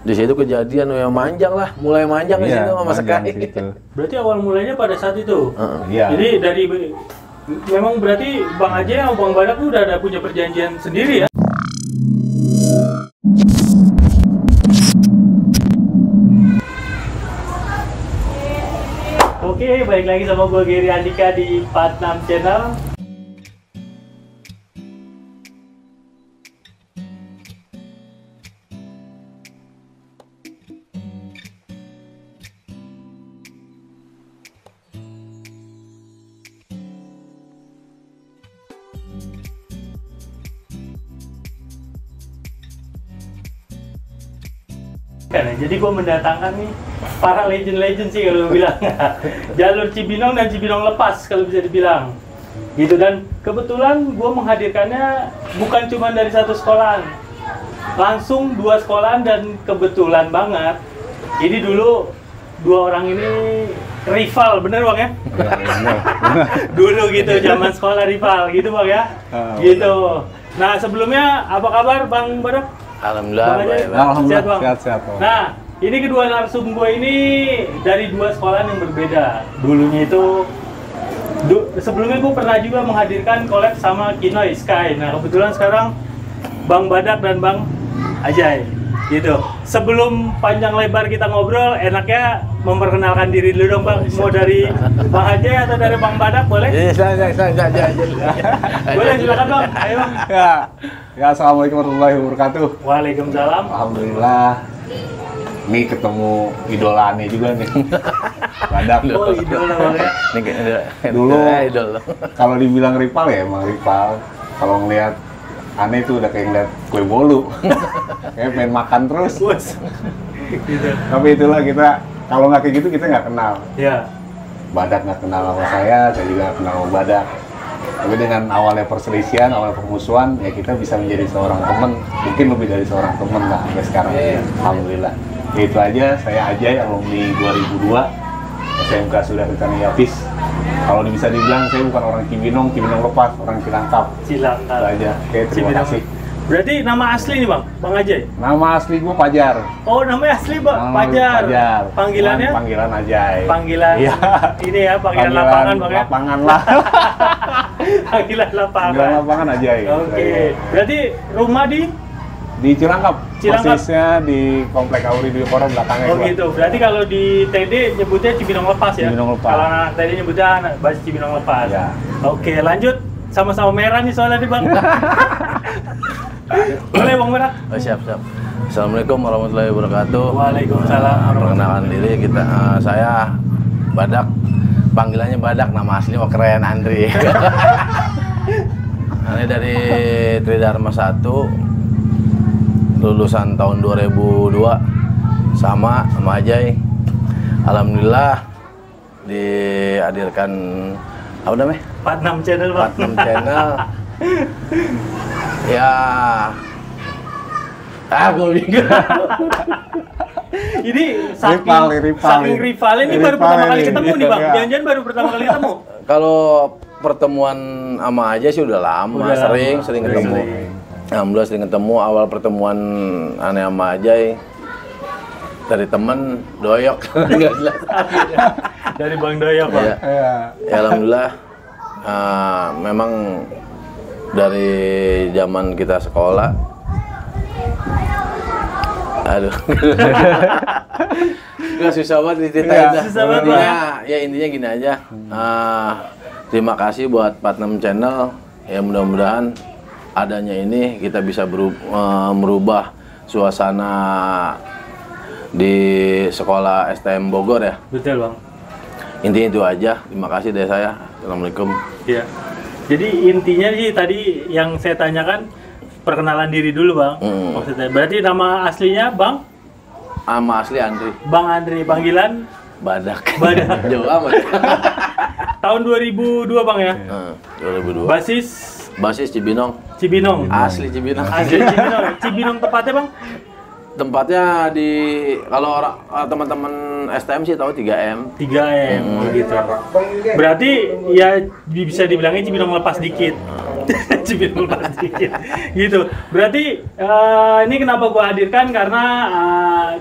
Di situ kejadian yang manjang lah, mulai manjang di situ sama sekali. Berarti awal mulainya pada saat itu. Iya. Jadi dari memang berarti Bang Ajay sama Bang Badak tuh udah ada punya perjanjian sendiri ya. Oke, balik lagi sama gue Gary Andika di 46 Channel. Jadi gue mendatangkan nih para legend-legend sih kalau bilang jalur Cibinong dan Cibinong lepas kalau bisa dibilang gitu. Dan kebetulan gue menghadirkannya bukan cuma dari satu sekolahan, langsung 2 sekolahan. Dan kebetulan banget ini dulu 2 orang ini rival, bener Bang ya? Dulu gitu, zaman sekolah rival gitu Bang ya? Gitu. Nah sebelumnya apa kabar Bang Badak? Alhamdulillah, sehat. Nah, ini kedua narsum gue ini dari 2 sekolahan yang berbeda. Dulunya itu, sebelumnya gue pernah juga menghadirkan collab sama Kinoy Sky. Nah, kebetulan sekarang Bang Badak dan Bang Ajay, gitu. Sebelum panjang lebar kita ngobrol, enaknya memperkenalkan diri dulu dong Bang. Mau dari Bang Ajay atau dari Bang Badak, boleh? Boleh, silakan Bang. Ayo Bang. Ya, assalamualaikum warahmatullahi wabarakatuh. Waalaikumsalam. Alhamdulillah. Ini ketemu idolanya juga nih. Badak. Oh, idola Bang ya. Dulu idol. Kalau dibilang rival ya emang rival. Kalau ngelihat aneh tuh udah kayak ngeliat kue bolu. Kayak pengen makan terus. Gitu. Tapi itulah kita, kalau nggak kayak gitu kita nggak kenal. Ya. Badak nggak kenal sama saya juga nggak kenal sama Badak. Tapi dengan awalnya perselisihan, awal permusuhan, ya kita bisa menjadi seorang teman, mungkin lebih dari seorang teman lah sampai sekarang. Alhamdulillah. Ya, itu aja, saya Ajay, alumni 2002, SMK Sudah Ketani Yapis. Kalau bisa dibilang saya bukan orang Cibinong lepas, orang Cilangkap. Cilangkap. Itu aja. Oke, terima kasih. Berarti nama asli nih Bang Ajay? Nama asli gue Pajar. Oh, namanya asli Pajar. Panggilannya? Panggilan Ajay. Panggilan. Iya. Ini ya, panggilan lapangan Bang ya? Lapangan lah. Panggilan lapangan. Panggilan lapangan Ajay. Oke. Berarti rumah di Cilangkap. Cilangkap. Persisnya di Komplek Auri di Koro belakangnya. Oh gitu. Berarti kalau di TD nyebutnya Cibinong Lepas ya? Cibinong Lepas. Kalau anak TD nyebutnya bahasa Cibinong Lepas. Ya. Oke, lanjut. Sama-sama merah nih soalnya nih Bang. Boleh Bang Badak? Oh, siap. Assalamualaikum warahmatullahi wabarakatuh. Waalaikumsalam. Perkenalkan diri kita, saya Badak. Panggilannya Badak, nama asli mah keren, Andri. Ini dari Tridharma 1, lulusan tahun 2002, sama Ajay. Alhamdulillah dihadirkan apa namanya? 46 Channel Bang. 46 Channel. Ya, gue bingung. Ini saking rival ini baru pertama kali ketemu nih Bang. Jangan-jangan baru pertama kali ketemu. Kalau pertemuan sama Ajay sih udah lama, sering ketemu. Alhamdulillah sering ketemu. Awal pertemuan aneh sama Ajay dari temen doyok, nggak jelas. Dari Bang Doyok Bang. Ya, alhamdulillah. Memang dari zaman kita sekolah, aduh, nggak susah banget diceritain. Susah banget. Ya intinya gini aja. Terima kasih buat 46 Channel. Ya mudah-mudahan adanya ini kita bisa merubah suasana di sekolah STM Bogor ya. Betul Bang. Intinya itu aja. Terima kasih dari saya. Assalamualaikum. Iya. Jadi intinya sih tadi yang saya tanyakan perkenalan diri dulu Bang. Maksudnya berarti nama aslinya Bang? Nama asli Andri. Bang Andri, panggilan Badak. Jauh amat. Tahun 2002 Bang ya? 2002. Basis Cibinong. Asli Cibinong. Cibinong tepatnya Bang? Tempatnya di, kalau orang teman-teman STM sih tahu 3M. 3M gitu. Berarti ya bisa dibilangnya Cibinong lepas dikit. Cibinong lepas dikit. Gitu. Berarti ini kenapa gua hadirkan karena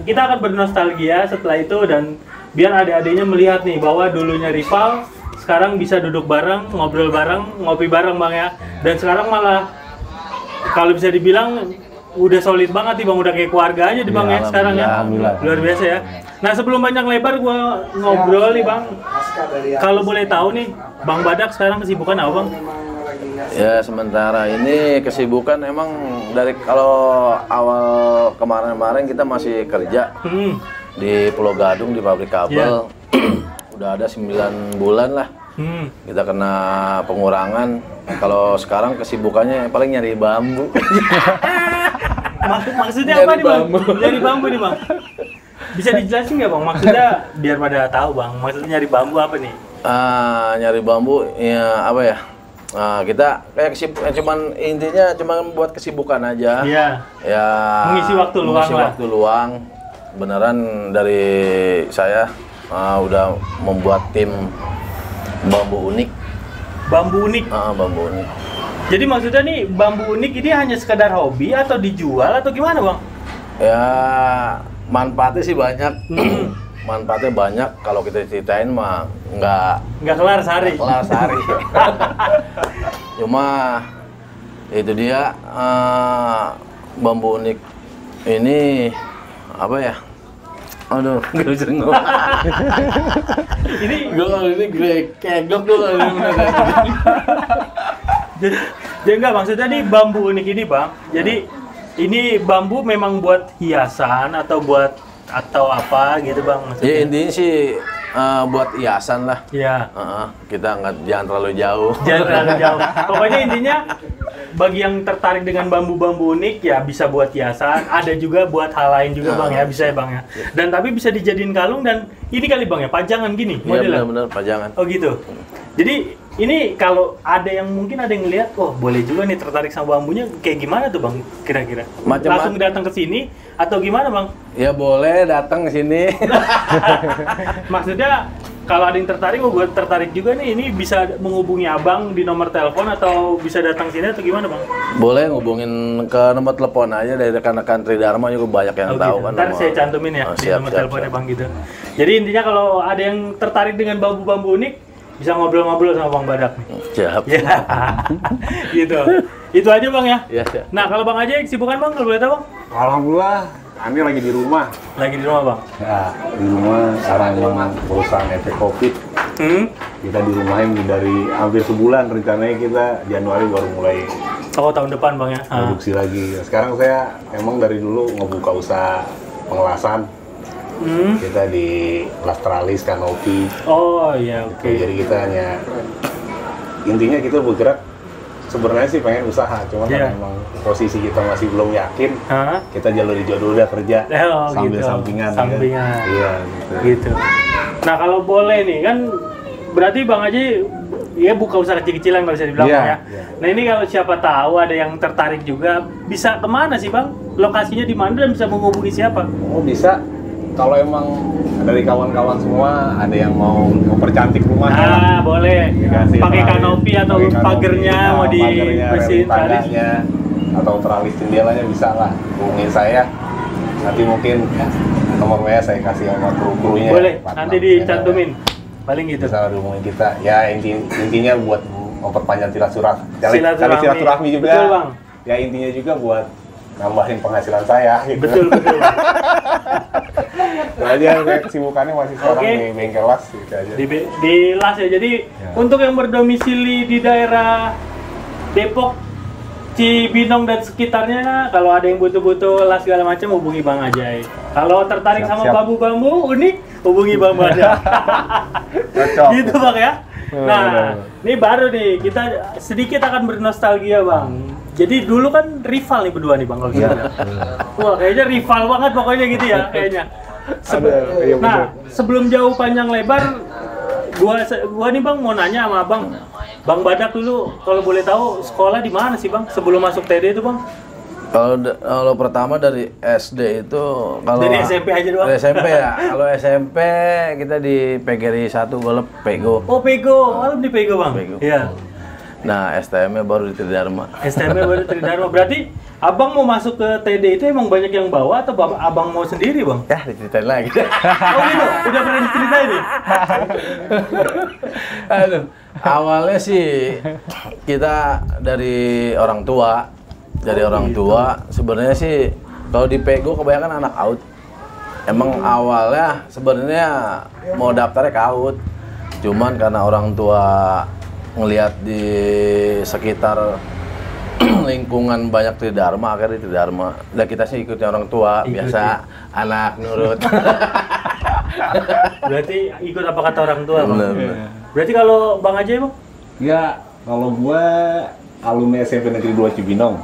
kita akan bernostalgia setelah itu dan biar adik-adiknya melihat nih bahwa dulunya rival, sekarang bisa duduk bareng, ngobrol bareng, ngopi bareng Bang ya. Dan sekarang malah kalau bisa dibilang udah solid banget nih Bang, udah kayak keluarga aja di Bang ya sekarang ya. Luar biasa ya. Nah sebelum banyak lebar gua ngobrol nih Bang, kalau boleh tahu nih Bang Badak sekarang kesibukan apa Bang? Ya sementara ini kesibukan emang dari kalau awal kemarin-kemarin kita masih kerja di Pulau Gadung di pabrik kabel. Udah ada 9 bulan lah. Kita kena pengurangan. Kalau sekarang kesibukannya paling nyari bambu. Maksudnya apa nih Bang? Nyari bambu nih Bang. Bisa dijelasin nggak Bang? Maksudnya biar pada tahu Bang. Maksudnya nyari bambu apa nih? Nyari bambu ya apa ya? Kita kayak cuman intinya cuman buat kesibukan aja. Iya. Ya. Mengisi waktu luang. Mengisi waktu luang. Beneran dari saya udah membuat tim bambu unik. Bambu unik. Bambu unik. Jadi maksudnya nih bambu unik ini hanya sekedar hobi atau dijual atau gimana Bang? Ya manfaatnya sih banyak. Manfaatnya banyak. Kalau kita ceritain mah nggak kelar sehari. Kelar sehari. Cuma itu dia bambu unik ini apa ya? Aduh, nggak bisa ngomong. ini kegok tuh. Jadi enggak maksudnya nih bambu unik ini Bang. Jadi ini bambu memang buat hiasan atau apa gitu Bang maksudnya? Ya intinya sih buat hiasan lah. Iya. Kita jangan terlalu jauh. Jangan terlalu jauh. Pokoknya intinya bagi yang tertarik dengan bambu-bambu unik ya bisa buat hiasan, ada juga buat hal lain juga Bang ya, bisa ya Bang ya. Dan tapi bisa dijadiin kalung dan ini kali Bang ya, pajangan gini modelnya. Iya benar-benar pajangan. Oh gitu. Jadi ini kalau ada yang mungkin ada yang ngelihat, oh boleh juga nih tertarik sama bambunya, kayak gimana tuh Bang kira-kira? Langsung datang ke sini atau gimana Bang? Ya boleh datang ke sini. Maksudnya kalau ada yang tertarik, oh gue tertarik juga nih, ini bisa menghubungi Abang di nomor telepon atau bisa datang sini atau gimana Bang? Boleh ngubungin ke nomor telepon aja dari rekan-rekan Tridharma juga banyak yang tahu gitu. kan. Ntar saya cantumin ya di nomor teleponnya Bang gitu. Jadi intinya kalau ada yang tertarik dengan bambu-bambu unik, bisa ngobrol-ngobrol sama Bang Badak nih. Siap. Ya. Gitu. Itu aja Bang ya? Iya, siap. Nah kalau Bang aja kesibukan Bang, kalau boleh tahu Bang? Alhamdulillah, Ani lagi di rumah. Lagi di rumah Bang? Ya, di rumah sekarang memang perusahaan efek COVID. Kita di rumahin dari hampir sebulan, rencananya kita Januari baru mulai tahun depan Bang ya? produksi lagi. Sekarang saya emang dari dulu ngebuka usaha pengelasan. Kita di Lastralis, Kanopi. Oh iya, oke. Jadi kita hanya intinya kita bergerak sebenarnya sih pengen usaha, cuma karena emang posisi kita masih belum yakin, kita jalur jodoh udah kerja sambil gitu. sampingan. Sampingan. Iya, gitu. Nah kalau boleh nih kan berarti Bang Haji ya buka usaha kecil-kecilan kalau bisa dibilang ya. Nah ini kalau siapa tahu ada yang tertarik juga, bisa kemana sih Bang? Lokasinya di mana dan bisa menghubungi siapa? Oh bisa. Kalau emang dari kawan-kawan semua ada yang mau mempercantik rumahnya, boleh. Pakai kanopi atau pagernya mau dibersihin talinya atau teralis jendelanya bisa lah. Hubungin saya. Nanti mungkin nomor WA saya kasih sama kru-krunya. Boleh. Nanti dicantumin. Paling gitu. Bisa hubungin kita. Ya intinya buat memperpanjang silaturahmi juga. Betul Bang. Ya intinya juga buat nambahin penghasilan saya. Gitu. Betul. Aja kesibukannya masih sekarang di bengkel las gitu aja. Di las ya. Jadi untuk yang berdomisili di daerah Depok, Cibinong dan sekitarnya, kalau ada yang butuh-butuh las segala macam hubungi Bang Ajay. Kalau tertarik sama bambu-bambu unik, hubungi Bang Badak. Gitu Bang ya. Nah, ini baru nih kita sedikit akan bernostalgia Bang. Jadi dulu kan rival nih berdua nih Bang kalau gitu. Wah, kayaknya rival banget pokoknya gitu ya kayaknya. Sebelum jauh panjang lebar, gua nih Bang mau nanya sama Abang. Bang Badak dulu kalau boleh tahu sekolah di mana sih Bang sebelum masuk TD itu Bang? Kalau pertama dari SD itu dari SMP aja doang. Dari SMP ya. Kalau SMP kita di PGRI 1 Golep Pego. Oh Pego, di Pego Bang. Pego. Iya. Nah, STM-nya baru di Tridharma. STM-nya baru Tridharma. Berarti abang mau masuk ke TD itu emang banyak yang bawa atau abang mau sendiri, Bang? Ya, diceritain lagi. Oh gitu, udah pernah diceritain nih? Aduh, awalnya sih kita dari orang tua. Sebenarnya sih kalau di Pego kebanyakan anak AUD. Emang awalnya sebenarnya mau daftarnya ke AUD. Cuman karena orang tua ngelihat di sekitar lingkungan banyak Tridharma, akhirnya Tridharma. Nah kita sih ikutin orang tua, biasa anak nurut. Berarti ikut apa kata orang tua, Bang? Bener. Berarti kalau Bang Ajay, Bang? Ya, kalau gua alumni SMP Negeri 2 Cibinong.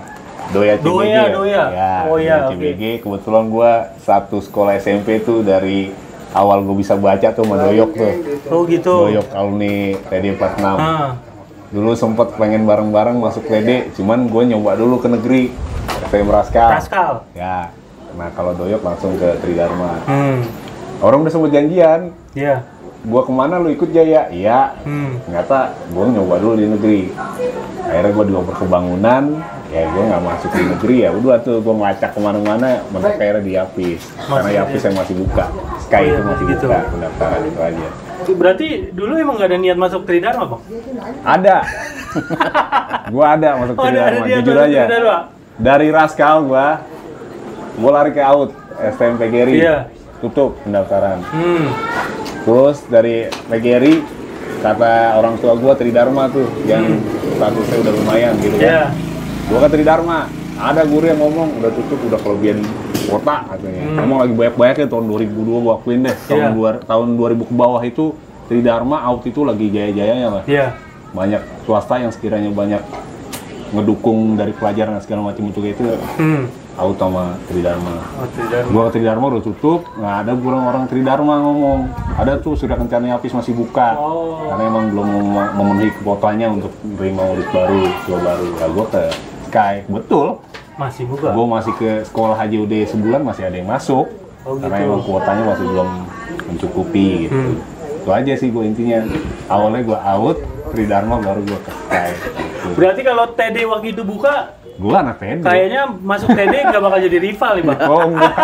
Doya CBG. Doya. Ya, Oh iya, CBG. Kebetulan gua satu sekolah SMP tuh dari awal gua bisa baca tuh sama Doyok tuh. Oh gitu. Doyok alumni TD 46. Ah. Dulu sempet pengen bareng-bareng masuk TD, cuman gue nyoba dulu ke negeri, STM Raskal. Ya, nah kalau Doyok langsung ke Tridharma. Orang udah sempet janjian, Iya. gue kemana lu ikut Jaya? Iya. Ternyata gue nyoba dulu di negeri. Akhirnya gue dioper kebangunan, ya gue nggak masuk di negeri, ya udah tuh gue ngelacak kemana-mana, mentok akhirnya di Yapis. Karena Yapis yang masih buka, Sky itu masih gitu. buka, pendaftaran itu aja. Berarti dulu emang nggak ada niat masuk Tridharma, Bang? Ada. Gua ada masuk Tridharma, jujur aja. Dari Raskal gua lari ke AUD, STM PGRI. Iya. Tutup pendaftaran. Terus dari PGRI kata orang tua gua Tridharma tuh yang statusnya udah lumayan gitu kan. Iya. Gua ke Tridharma, ada guru yang ngomong udah tutup, udah kelebihan kuota katanya. Ngomong lagi banyak-banyaknya tahun 2002 gua akuin deh. Tahun 2000 ke bawah itu Tridharma AUD itu lagi jaya-jayanya lah. Iya. Banyak swasta yang sekiranya banyak ngedukung dari pelajaran dan segala macam itu gitu. AUD sama Tridharma. Oh, Tridharma. Gua ke Tridharma udah tutup, nggak ada orang Tridharma ngomong. Ada tuh sudah rencana Yapis masih buka. Karena emang belum memenuhi kuotanya untuk menerima murid baru, siswa baru. Ya gua ke Sky, betul. Masih buka. Gue masih ke sekolah HJUD sebulan masih ada yang masuk. Oh, karena gitu. emang kuotanya masih belum mencukupi gitu. Itu aja sih gue intinya. Awalnya gue AUD, Tridharma baru gue ke Sky. Gitu. Berarti kalau TD waktu itu buka, Gue anak TD. kayaknya masuk TD nggak bakal jadi rival nih, Bang. Oh enggak.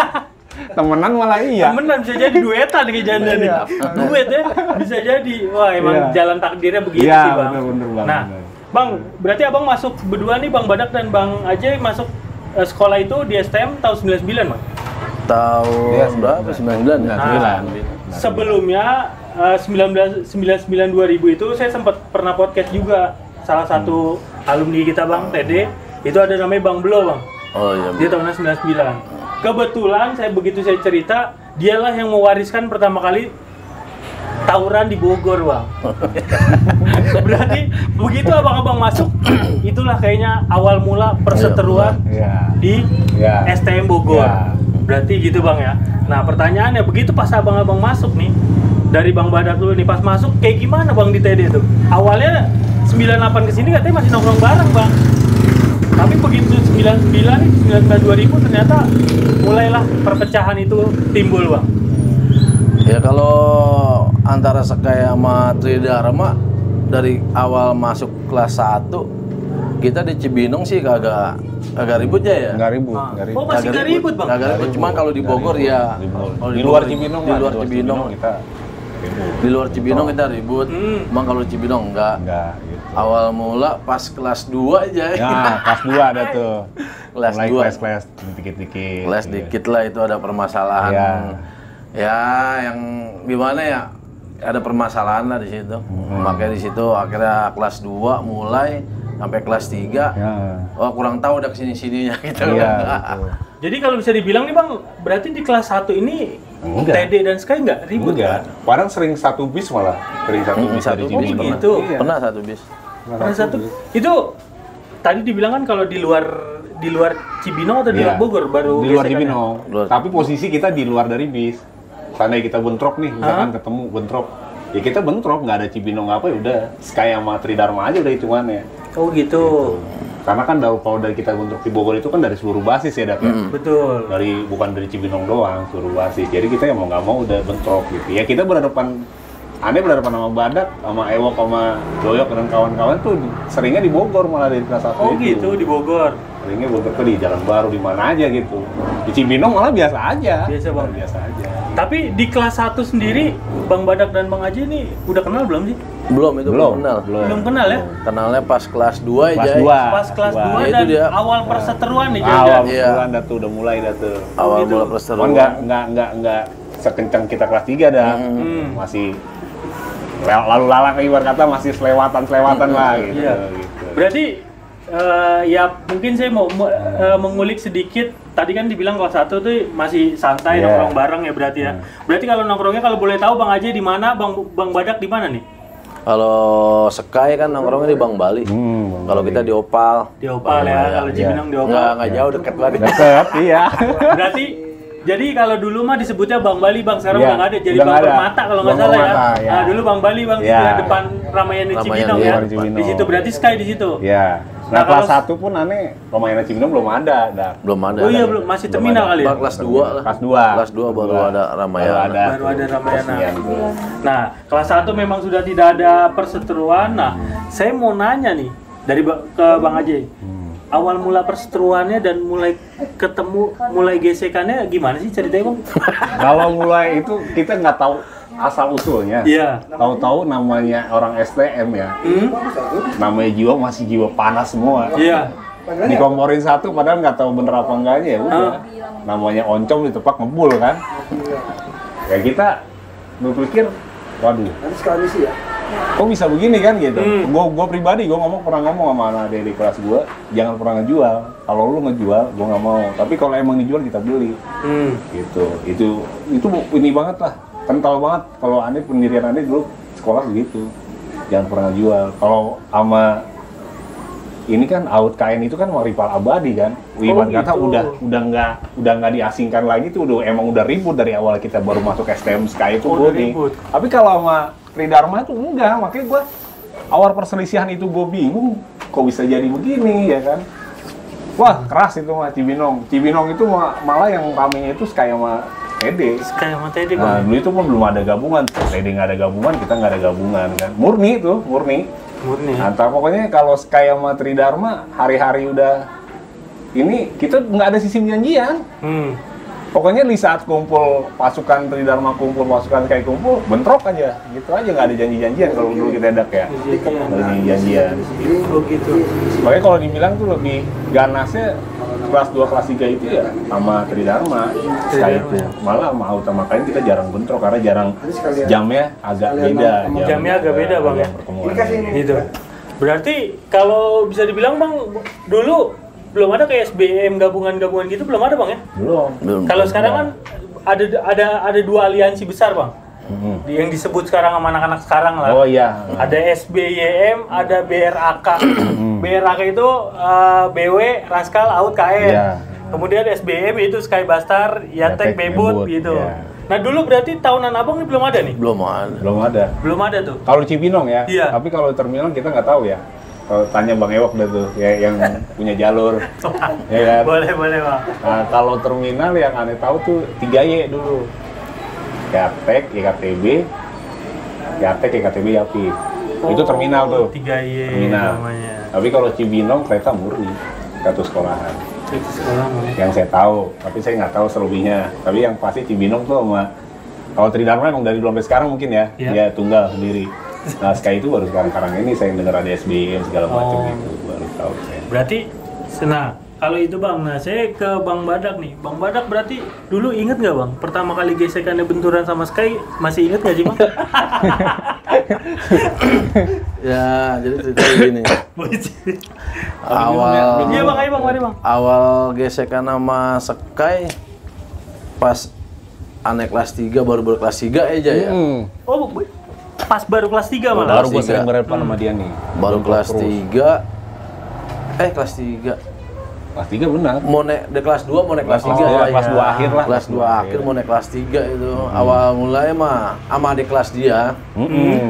Temenan malah iya. Temenan bisa jadi duetan nih janda nih. Duet ya, bisa jadi. Wah emang Iya. jalan takdirnya begitu Iya, sih, Bang. bener Bang. Nah, bener. Bang, berarti abang masuk berdua nih, Bang Badak dan Bang Ajay masuk sekolah itu di STM tahun 99, Bang? Tahun berapa? 99 ya? Nah, sebelumnya 1999-2000 itu saya sempat pernah podcast juga. Salah satu alumni kita, Bang, TD, itu ada namanya Bang Blo, Bang. Oh iya. Dia tahunnya 99. Kebetulan begitu saya cerita, dialah yang mewariskan pertama kali tawuran di Bogor, Bang. Berarti begitu abang-abang masuk, itulah kayaknya awal mula perseteruan Iya. di Iya. STM Bogor. Iya. Berarti gitu, Bang ya. Nah, pertanyaannya begitu pas abang-abang masuk nih, dari Bang Badak dulu nih, pas masuk kayak gimana, Bang, di TD tuh? Awalnya 98 kesini katanya masih nongkrong bareng, Bang. Tapi begitu 99 nih, 99-2000 ternyata mulailah perpecahan itu timbul, Bang. Ya kalau antara Sky sama Tridharma dari awal masuk kelas 1 kita di Cibinong sih kagak ribut ya. Nggak ribut, Ah. nggak Oh, ribut. masih nggak ribut, Bang? Kagak ribut, cuma kalau di Bogor ya. Kalau Di luar Cibinong di lah, luar Cibinong kita ribut. di luar Cibinong kita ribut. Cuma kalau di Cibinong enggak. Enggak gitu. Awal mula pas kelas 2 aja. Nah, kelas 2 ada tuh. Kelas Mulai 2. kelas dikit-dikit. Kelas dikit lah itu ada permasalahan. Iya. Ya yang gimana ya? Ada permasalahan lah di situ. Makanya di situ akhirnya kelas 2 mulai sampai kelas 3. Ya. Oh, kurang tahu udah kesini-sininya gitu. Iya. Betul. Jadi kalau bisa dibilang nih, Bang, berarti di kelas 1 ini Enggak. TD dan Sky nggak ribut? Enggak. Padahal sering satu bis malah. Sering satu bis Satu dari bis Cibinong. pernah. gitu. Iya. Pernah satu bis. Pernah satu. Itu tadi dibilang kan kalau di luar Cibinong atau di luar Iya. Bogor baru Di luar gesekannya? Cibinong. Luar. Tapi posisi kita di luar dari bis. Seandainya kita bentrok nih, misalkan ketemu bentrok. Ya kita bentrok, nggak ada Cibinong apa ya udah Sky sama Tridharma aja udah hitungannya. Oh gitu. Karena kan kalau dari kita bentrok di Bogor itu kan dari seluruh basis ya, Dak, ya. Betul. Bukan dari Cibinong doang, seluruh basis. Jadi kita ya mau nggak mau udah bentrok gitu. Ya kita berhadapan Ane benar nama Badak sama Ewok sama Doyok dan kawan-kawan tuh seringnya di Bogor malah dari kelas 1 Oh itu. gitu, di Bogor. Seringnya Bogor tuh di Jalan Baru di mana aja gitu. Di Cibinong malah biasa aja. Biasa, Bang. Biasa aja. Tapi di kelas 1 sendiri, Bang Badak dan Bang Aji ini udah kenal belum sih? Belum, itu belum kenal. Belum kenal ya? Kenalnya pas kelas 2 Kelas aja. 2. Pas kelas 2 Ya, dan itu dia. awal perseteruan nih Awal Jajan. Iya. bulan dah tuh udah mulai dah tuh. Awal gitu. bola Cuman perseteruan. nggak sekencang kita kelas 3 dah. Hmm. Masih lalu lalang ibarat kata masih selewatan lah gitu. Iya. gitu. Berarti ya mungkin saya mau mengulik sedikit. Tadi kan dibilang kelas 1 tuh masih santai Iya. nongkrong bareng ya berarti ya. Berarti kalau nongkrongnya kalau boleh tahu Bang Aji di mana, Bang Badak di mana nih? Kalau Sky kan nongkrongnya di Bang Bali. Kalau kita di Opal. Di Opal ya, kalau Cibinong di Opal. Nggak jauh, deket banget. Deket, iya. Berarti jadi kalau dulu mah disebutnya Bang Bali, Bang sekarang Iya, udah nggak ada. Jadi udah Bang nggak ada. Permata kalau nggak Bang salah ya. Permata, ya. Nah dulu Bang Bali Bang Iya. di depan Ramayana Ramayana, Cibinong iya, ya. di Cibinong. Di situ berarti Sky di situ. Iya. Nah, Nah, kelas kalau- 1 pun aneh, Ramayana Cibinong belum ada. Belum ada. Oh iya belum, masih terminal kali ya. Baru kelas 2 lah. Kelas 2. Kelas 2 baru ada Ramayana. Baru ada Ramayana. Resmian tuh. Nah, kelas 1 memang sudah tidak ada perseteruan. Nah, saya mau nanya nih ke Bang Aji. Awal mula perseteruannya dan mulai ketemu, mulai gesekannya gimana sih ceritanya Bang? Kalau mulai itu kita nggak tahu asal usulnya. Iya. Tahu-tahu namanya orang STM ya. Namanya jiwa masih jiwa panas semua. Iya. Dikomporin satu padahal nggak tahu bener apa enggaknya ya udah. Namanya oncom ditepak ngebul kan. Ya kita berpikir, waduh. Kok bisa begini kan gitu. Gua pribadi gua pernah ngomong sama anak adik di kelas gua, jangan pernah ngejual. Kalau lu ngejual, gua nggak mau. Tapi kalau emang dijual kita beli. Gitu. Itu ini banget lah. Kental banget kalau aneh pendirian aneh dulu sekolah begitu. Jangan pernah jual. Kalau sama ini kan Out KN itu kan rival abadi kan. Ibarat kata gitu. udah nggak diasingkan lagi tuh udah ribut dari awal kita baru masuk STM Sky itu Udah gue nih. ribut. Tapi kalau sama Tridharma itu enggak, makanya gue awal perselisihan itu gue bingung kok bisa jadi begini ya kan. Wah keras itu mah Cibinong itu malah yang ramenya itu Sky sama TD. Sky sama Teddy Nah Bang. dulu itu pun belum ada gabungan, TD nggak ada gabungan, kita nggak ada gabungan kan. Murni. Murni. Nah, pokoknya kalau Sky sama Tridharma hari-hari udah ini kita nggak ada sistem janjian. Pokoknya di saat kumpul pasukan Tridharma kumpul pasukan Sky kumpul bentrok aja, gitu aja nggak ada janji-janjian kalau dulu kita edak ya. Nggak ada janjian. Oh gitu. Makanya kalau dibilang tuh lebih ganasnya kelas 2 kelas 3 itu ya sama Tridharma Sky itu malah mau makanya kita jarang bentrok karena jarang jamnya agak beda. Jamnya agak beda, Bang, ya? Pertemuan. Gitu. Berarti kalau bisa dibilang Bang dulu belum ada kayak SBM gabungan-gabungan gitu belum ada Bang ya? Belum. Kalau sekarang kan ada dua aliansi besar Bang. Yang disebut sekarang sama anak-anak sekarang lah. Oh iya. Ada SBYM, ada BRAK. BRAK itu BW, Raskal, Out, KN. Iya. Kemudian SBM itu Sky Bastar, Yatek, Yatek, Bebut Bebut, gitu. iya. Nah dulu berarti tahunan abang ini belum ada nih? Belum ada. Belum ada. Belum ada tuh. Kalau Cibinong ya, Iya. tapi kalau terminal kita nggak tahu ya. Kalau tanya Bang Ewok dah tuh, ya yang punya jalur, ya kan. Boleh Bang. Nah, kalau terminal yang aneh tahu tuh 3Y dulu. Yatek, YKTB, Yapi. Itu terminal tuh. 3Y Terminal. namanya. Tapi kalau Cibinong kereta murni, satu sekolahan. Itu sekolah namanya. Yang saya tahu, tapi saya nggak tahu selebihnya. Tapi yang pasti Cibinong tuh sama kalau Tridharma emang dari dulu sampai sekarang mungkin ya, Iya. dia tunggal sendiri. Nah Sky itu baru sekarang ini saya dengar ada SBM segala macam gitu, baru tahu saya. Berarti, nah kalau itu Bang, nah saya ke Bang Badak nih. Bang Badak berarti dulu inget nggak Bang? Pertama kali gesekannya benturan sama Sky, masih inget nggak sih Bang? Ya, jadi ceritanya gini. Awal Iya Bang, ayo Bang, mari Bang. awal gesekan sama Sky pas aneh kelas 3 baru kelas 3 aja ya. Oh, pas baru kelas 3 malah. Baru gue kelas sering tiga. berhadapan sama dia nih. Baru kelas Terus. 3. Kelas 3. Kelas 3 benar. Mau naik di kelas 2 mau naik kelas 3 Oh, ya. kelas 2 akhir lah. Kelas 2 akhir mau naik kelas 3 itu. Awal mulai mah sama adik kelas dia.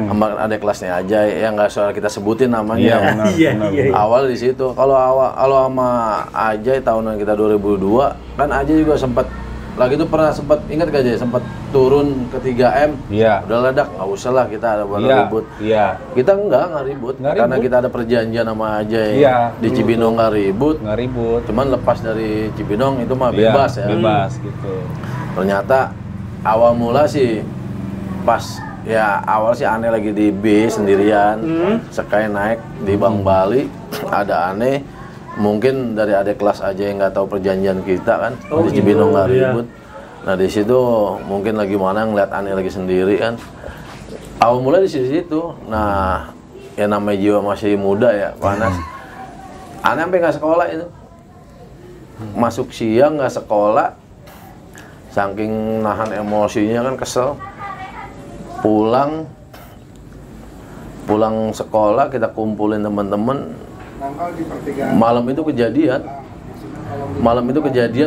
Sama adik kelasnya aja yang nggak soal kita sebutin namanya. Iya benar. Iya, benar. iya. Awal di situ. Kalau sama Ajay tahunan kita 2002 kan Ajay juga sempat lagi itu pernah sempat ingat gak aja sempat turun ke 3M. Iya. Udah ledak, nggak usah lah kita ada baru Iya. ribut. Iya. Kita nggak ribut karena kita ada perjanjian sama Ajay. Iya, Di Cibinong nggak ribut. Nggak ribut. Cuman lepas dari Cibinong itu mah Iya, bebas ya. Bebas gitu. Ternyata awal mula sih pas ya awal sih aneh lagi di B sendirian. Sekali naik di Bang Bali ada aneh. Mungkin dari adik kelas aja yang nggak tahu perjanjian kita kan. Di Cibinong nggak ribut. Nah di situ mungkin lagi mana ngeliat aneh lagi sendiri kan. Awal mula di situ. Nah ya namanya jiwa masih muda ya panas. Aneh sampai nggak sekolah itu. Masuk siang nggak sekolah. Saking nahan emosinya kan kesel. Pulang sekolah kita kumpulin teman-teman. Malam itu kejadian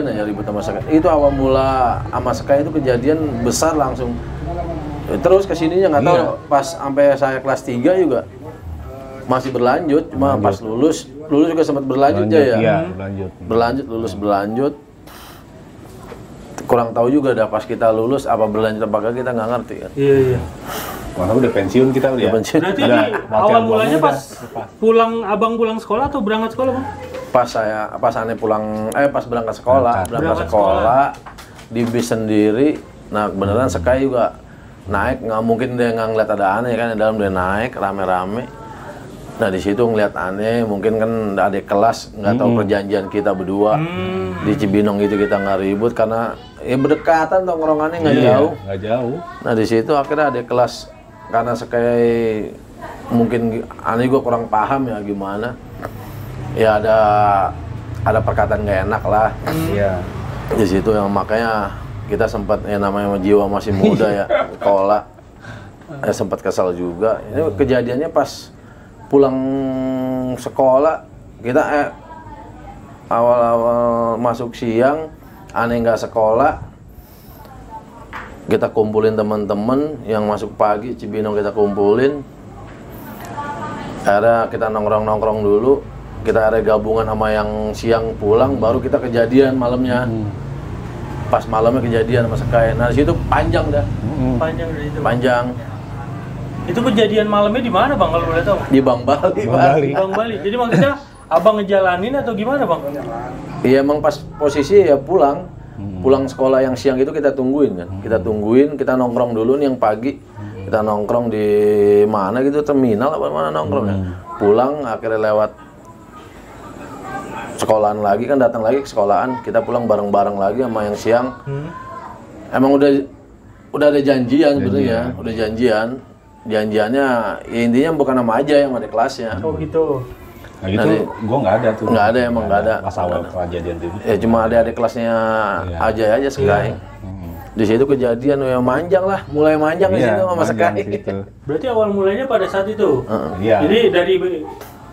ya ribut sama Sekay. Itu awal mula sama Sekay itu kejadian besar langsung. Terus kesininya nggak tahu pas sampai saya kelas 3 juga masih berlanjut. Cuma pas lulus juga sempat berlanjut ya. Iya, berlanjut. Kurang tahu juga dah pas kita lulus apa berlanjut apa kita nggak ngerti kan. Iya. Mana udah pensiun kita udah. Pensiun. Berarti ini awal mulanya pas abang pulang sekolah atau berangkat sekolah, Bang? Pas berangkat sekolah, di bis sendiri. Nah beneran Sekay juga naik, nggak mungkin dia nggak ngeliat ada aneh kan, di dalam dia naik rame-rame. Nah di situ ngeliat aneh, mungkin kan adik kelas nggak tahu perjanjian kita berdua. Di Cibinong itu kita nggak ribut karena ya berdekatan, tongkrongannya nggak jauh. Nggak jauh. Nah di situ akhirnya adik kelas karena Sekay mungkin aneh juga kurang paham ya gimana. Ya ada perkataan nggak enak lah. Iya. Di situ yang makanya kita sempat ya namanya jiwa masih muda ya sekolah. Sempat kesal juga. Ini kejadiannya pas pulang sekolah kita awal-awal masuk siang aneh nggak sekolah. Kita kumpulin teman-teman yang masuk pagi Cibinong kita kumpulin. Akhirnya kita nongkrong dulu. Kita ada gabungan sama yang siang pulang, baru kita kejadian malamnya. Pas malamnya kejadian sama Sekay. Nah di situ panjang dah. Panjang dari itu. Panjang. Itu kejadian malamnya di mana, Bang, kalau boleh tahu? Di Bang Bali. Bang Bali. Jadi maksudnya abang ngejalanin atau gimana, Bang? Iya emang pas posisi ya pulang sekolah yang siang itu kita tungguin kan. Kita tungguin, kita nongkrong dulu nih yang pagi. Kita nongkrong di mana gitu, terminal apa mana nongkrong ya. Pulang akhirnya lewat sekolahan lagi kan, datang lagi ke sekolahan, kita pulang bareng-bareng lagi sama yang siang. Emang udah ada janjian sebenarnya, udah janjiannya ya intinya bukan nama aja yang ada kelasnya. Oh gitu. Nah itu gue nggak ada tuh. Nggak ada, emang nggak ada. Pas awal kejadian itu. Ya cuma adik kelasnya aja Sekay. Di situ kejadian ya manjang lah, mulai manjang di situ sama Sekay. Berarti awal mulanya pada saat itu. Iya. Jadi dari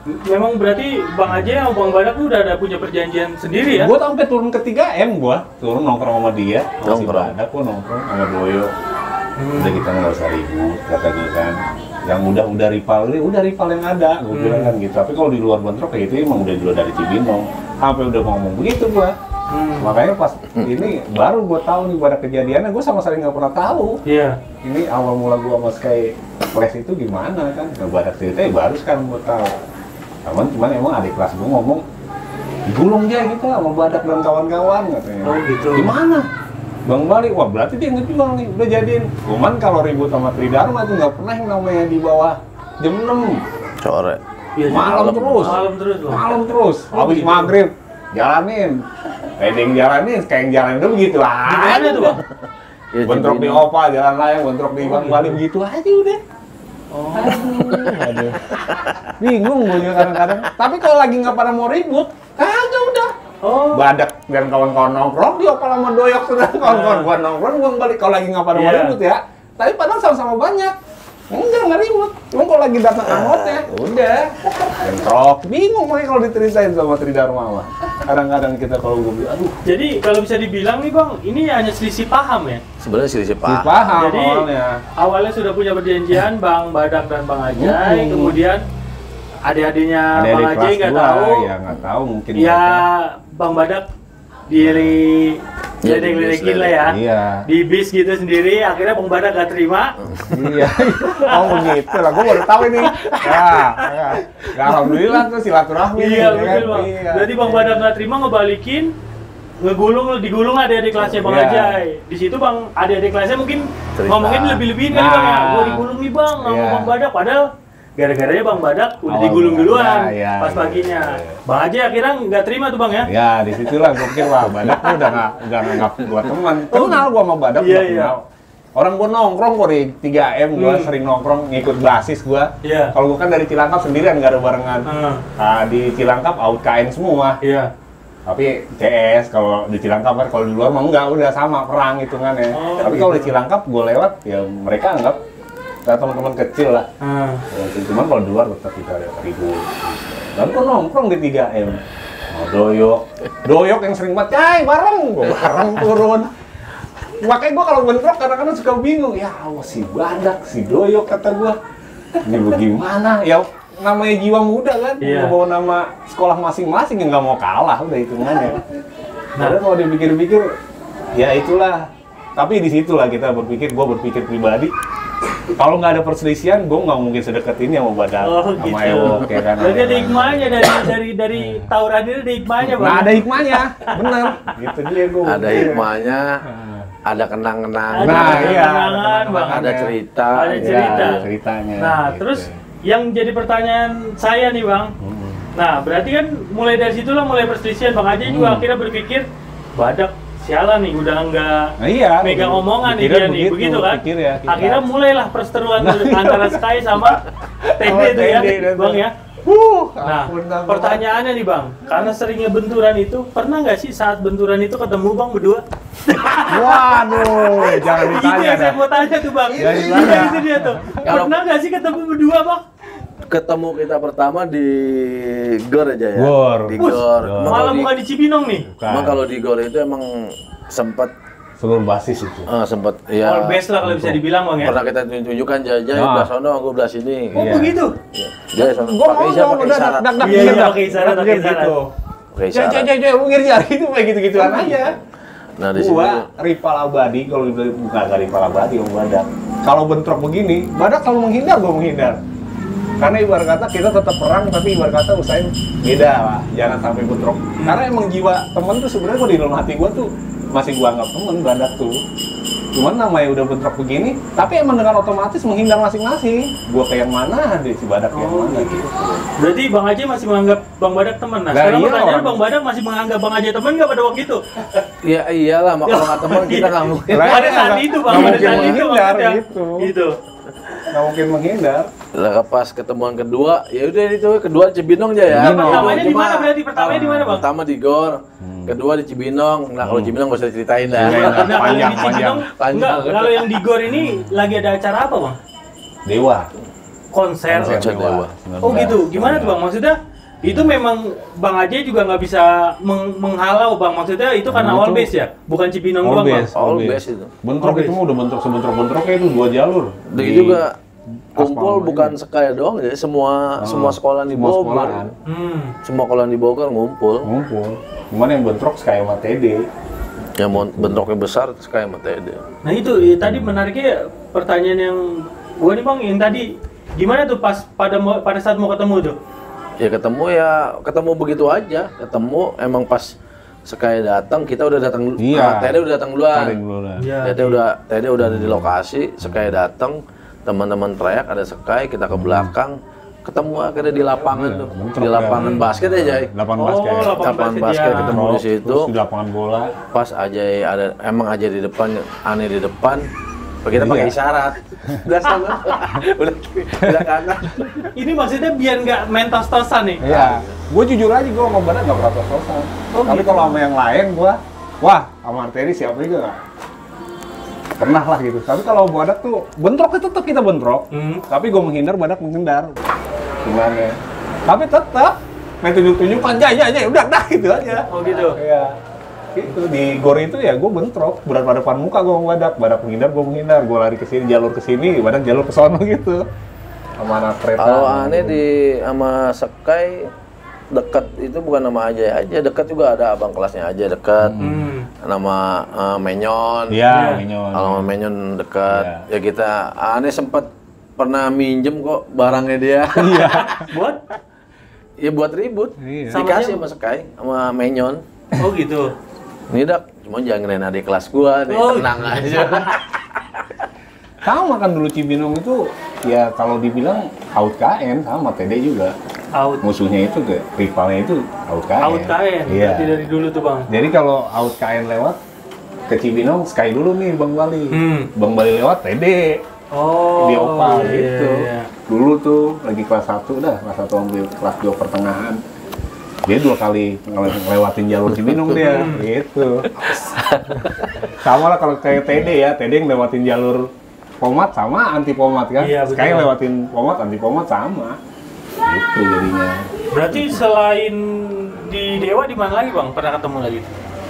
memang berarti Bang Ajay sama Bang Badak tuh udah ada punya perjanjian sendiri ya? Gue sampai turun ke 3M turun nongkrong sama dia, sama si Badak, gue nongkrong sama Doyo. Udah kita nggak usah ribut, kata dia kan. Yang udah rival yang ada, gue bilang kan gitu. Tapi kalau di luar bentrok kayak itu emang udah di luar dari Cibinong. Sampai udah ngomong begitu gue. Makanya pas ini baru gue tahu nih pada kejadiannya, gue sama sekali nggak pernah tahu. Iya. Ini awal mula gue sama Sekay Flash itu gimana kan? Nggak Badak ceritanya baru sekarang gue tahu. Cuman emang adik kelas gue ngomong digulung dia kita sama Badak dan kawan-kawan katanya. Oh gitu. Gimana? Bang Bali, wah berarti dia ngejual nih, udah jadiin. Cuman kalau ribut sama Tridharma tuh nggak pernah yang namanya di bawah jam 6 sore. Ya, malam terus. Malam terus. Habis maghrib jalanin. Heading jalanin, kayak yang jalan udah begitu aja tuh, Bang. Ya, bentrok di Opa, jalan layang, bentrok di Bang Bali begitu aja udah. Aduh. Bingung gue juga kadang-kadang. Tapi kalau lagi nggak pada mau ribut, kagak udah. Badak dan kawan-kawan nongkrong, dia Opa sama Doyok sudah kawan-kawan gua nongkrong, gua balik kalau lagi nggak pada mau ribut ya. Tapi padahal sama-sama banyak. Enggak, nggak ribut. Cuma kalau lagi datang anggotnya, udah. Bentrok. Bingung makanya kalau diceritain sama Tridharma mah. Kadang-kadang kita kalau gue bilang, aduh. Jadi kalau bisa dibilang nih Bang, ini hanya selisih paham ya? Sebenarnya selisih paham. Jadi awalnya sudah punya perjanjian Bang Badak dan Bang Ajay, kemudian adik-adiknya Bang Ajay nggak tahu. Ya nggak tahu mungkin. Ya Bang Badak Iya, Ledek-ledekin lah ya. Iya. Di bis gitu sendiri, akhirnya Bang Badak gak terima. Iya. Oh begitu lah, gue baru tahu ini. Ya. Alhamdulillah tuh silaturahmi. Iya, ya kan? betul Bang. Iya. Jadi Bang Badak gak terima, ngebalikin, digulung adik-adik kelasnya Bang Iya. Ajay. Di situ Bang, adik-adik kelasnya mungkin Cerita. ngomongin lebih-lebihin kali Bang ya. Gue digulung nih Bang, sama Iya. Bang Badak. Padahal gara-garanya Bang Badak udah Awal digulung mulanya, duluan iya, pas iya, paginya. iya. Bang Ajay akhirnya nggak terima tuh Bang ya. Ya, disitulah gue pikir, wah Badak tuh udah nggak nganggap gue teman. Kenal gue sama Badak, Iya, udah iya. kenal. Orang gue nongkrong kok di 3M, gue sering nongkrong ngikut basis gue. Iya. Kalau gue kan dari Cilangkap sendirian, nggak ada barengan. Nah, di Cilangkap out KN semua. Iya. Tapi CS kalau di Cilangkap kan, kalau di luar mah enggak, udah sama perang hitungannya. Oh, Tapi kalau di Cilangkap gue lewat, ya mereka anggap kayak teman-teman kecil lah. Ya, cuman kalau di luar tetap kita ada ribut. Dan gue nongkrong di 3M. Oh, doyok yang sering banget, cai bareng, gue bareng turun. Makanya gue kalau bentrok kadang-kadang suka bingung, ya Allah si Badak, si Doyok kata gue. Ini bagaimana? Ya namanya jiwa muda kan, Iya. bawa nama sekolah masing-masing yang nggak mau kalah udah hitungannya. Nah, kalau dipikir-pikir, ya itulah. Tapi di situlah kita berpikir, gue berpikir pribadi. Kalau nggak ada perselisihan, gue nggak mungkin sedekat ini sama Badak, Oh sama gitu. Ewok, ya kan. Jadi ada hikmahnya dari tawuran ini ada hikmahnya Bang. Nah, ada hikmahnya, bener. Gitu dia gue. Ada hikmahnya, ada kenang-kenangan, Nah, iya. kenangan, Bang. ada cerita. Ada Iya, cerita. ceritanya. Nah, gitu. terus yang jadi pertanyaan saya nih Bang. Nah, berarti kan mulai dari situlah mulai perselisihan Bang Ajay juga akhirnya berpikir Badak sialan nih udah nggak Nah, iya, megang omongan nih pikirnya dia nih, begitu kan? pikir ya, kita. Akhirnya mulailah perseteruan antara Sky sama TD itu ya, TD itu. Bang ya. Nah, ampun. pertanyaannya nih Bang, karena seringnya benturan itu, pernah nggak sih saat benturan itu ketemu Bang berdua? Waduh, jangan Itu ditanya yang saya dah. mau tanya tuh Bang. Ya, Iya, ditanya. itu dia tuh. Kalau- Pernah nggak sih ketemu berdua Bang? Ketemu kita pertama di GOR aja ya. GOR. Di Bus, GOR. GOR. Emang Malah kalau di- bukan di Cibinong nih. emang kalau di GOR itu emang sempat Seluruh basis itu. sempat ya. All best lah kalau bisa dibilang Bang ya. Pernah kita tunjukkan Jajay Nah. belah sono, aku belah sini. Oh Iya. begitu? Dia sono Gua pakai mau isyarat, dong, pakai udah isyarat. dak Iya, iya, pakai isyarat, pakai isyarat. gitu. Pakai isyarat. Jai, lu ngiri itu kayak gitu-gituan aja. Nah, di situ Gua rival abadi, kalau bukan rival abadi, Om Badak. Kalau bentrok begini, Badak selalu menghindar, gua menghindar. Karena ibarat kata kita tetap perang, tapi ibarat kata usahain beda lah, jangan sampai bentrok. Karena emang jiwa temen tuh sebenarnya gua di dalam hati gua tuh masih gua anggap temen Badak tuh. Cuman namanya udah bentrok begini, tapi emang dengan otomatis menghindar masing-masing. Gua ke yang mana, si Badak yang Oh, mana. gitu. Berarti Bang Ajay masih menganggap Bang Badak teman. Nah, Lah, sekarang iya, pertanyaan orang- Bang Badak masih menganggap Bang Ajay teman nggak pada waktu itu? Ya iyalah, mak kalau nggak teman kita nggak mungkin. Lah, Pada iya, saat nggak- itu Bang, nggak pada mungkin saat itu menghindar, maksudnya. gitu. Gitu. Nggak mungkin menghindar. Lah pas ketemuan kedua, ya udah itu kedua Cibinong aja ya. Nah, Cibinong. pertamanya di Cuma- mana berarti? Pertamanya di mana Bang? Pertama di GOR, kedua di Cibinong. Nah kalau Cibinong nggak usah ceritain dah. Iya, iya. Nah, kalau yang Panjang, di Cibinong, panjang. enggak, kalau yang di GOR ini lagi ada acara apa Bang? Dewa. Konser. Konser Dewa. Oh gitu, gimana tuh Bang? Maksudnya itu memang Bang Ajay juga nggak bisa menghalau Bang. Maksudnya itu karena Nah, all itu- base ya, bukan Cibinong All doang Bang. base. All best itu. Bentrok All itu base. mah udah bentrok sebentrok-bentroknya itu 2 jalur. Begitu Di juga kumpul Aspal bukan ini. sekaya doang ya, semua sekolah di Semua Bogor. sekolahan. Semua sekolah di Bogor ngumpul. Ngumpul. Cuman yang bentrok kayak sama TD. Yang mau bentroknya besar sekaya sama TD. Nah itu ya, tadi menariknya pertanyaan yang gua nih Bang, yang tadi gimana tuh pas pada saat mau ketemu tuh? Ya ketemu begitu aja. Ketemu emang pas sekaya datang, kita udah datang. Iya. TD udah datang duluan. Tarik dulu lah. Ya, TD udah ada di lokasi, sekaya datang, teman-teman teriak ada sekaya, kita ke belakang, ketemu akhirnya di lapangan tuh, bentrok di ya. lapangan basket ya Jay. Lapangan Oh, basket. Lapangan basket, basket ya. ketemu di situ, Terus di lapangan bola. pas Ajay emang Ajay di depan, aneh di depan, kita Iya. pakai isyarat, udah sana, udah kanan. Ini maksudnya biar nggak main tos-tosan nih. Iya. Gue jujur aja gue sama Badak nggak pernah tos-tosan. Oh, Tapi gitu. kalau sama yang lain gue, wah sama Arteri siapa juga nggak? Pernah lah gitu. Tapi kalau Badak tuh bentroknya tetap kita bentrok. Tapi gue menghindar, Badak menghindar. Gimana? Tapi tetap main tunjuk-tunjukkan, ya, udah dah gitu aja. Oh gitu. Iya. Itu di GOR itu ya gue bentrok, berhadapan depan muka gue sama Badak menghindar, gue menghindar, gue lari ke sini, jalur ke sini, Badak jalur ke sono gitu. Sama anak kereta. Kalau aneh sama Sekay dekat itu bukan nama Ajay aja, dekat juga ada abang kelasnya aja dekat. nama Menyon. Iya, Menyon. Kalau sama Menyon dekat, Iya. ya kita aneh sempat pernah minjem kok barangnya dia. Iya. Buat? Ya buat ribut. Iya. Dikasih sama Sky sama Menyon. Oh gitu. Ini dak, cuma jangan ngerain adik kelas gua nih, Oh. tenang aja. Sama kan dulu Cibinong itu, ya kalau dibilang Out KN sama TD juga. Out. Musuhnya itu rivalnya itu Out KN. Out KN. Iya. Berarti dari dulu tuh Bang. Jadi kalau Out KN lewat ke Cibinong, Sky dulu nih Bang Bali. Bang Bali lewat TD. Oh. Di Opal iya, gitu. iya. Dulu tuh lagi kelas 1 kelas 1 sampai kelas 2 pertengahan. Dia 2 kali ngelewatin jalur Cibinong dia, gitu. Sama lah kalau kayak TD ya, TD yang lewatin jalur Pomat sama anti Pomat kan. Iya, betul. Sky lewatin Pomat, anti Pomat sama. Gitu jadinya. Berarti selain di Dewa di mana lagi Bang? Pernah ketemu lagi?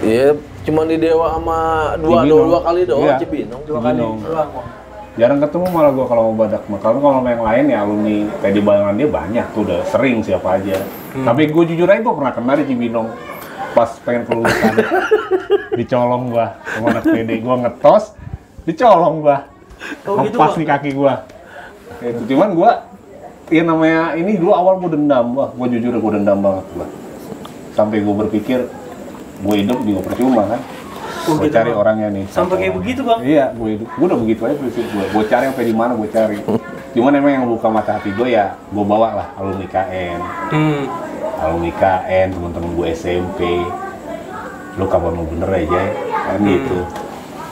Iya, cuma di Dewa sama dua Cibinong. kali doang Iya. Cibinong. Dua kali Cibinong. doang. Bang. Jarang ketemu malah gua kalau mau badak. Kalau yang lain ya alumni TD bayangan dia banyak tuh, udah sering siapa aja. Tapi gue jujur aja gua pernah kena di Cibinong pas pengen kelulusan. Dicolong gua sama anak TD, gua ngetos, dicolong gua. Oh gitu Lepas Bang. di kaki gua. Itu cuman gua ya namanya ini dulu awal gua dendam, gua jujur gua dendam banget gua. Sampai gua berpikir gua hidup juga percuma kan. Oh, Gua gitu, cari Bang. orangnya nih. Sampai kayak begitu Bang? Iya, gua udah begitu aja prinsip gua cari sampai di mana gua cari. Cuman emang yang buka mata hati gua ya gua bawa lah alumni KN. Alumni KN, teman-teman gue SMP. Lu kapan mau bener aja kan gitu.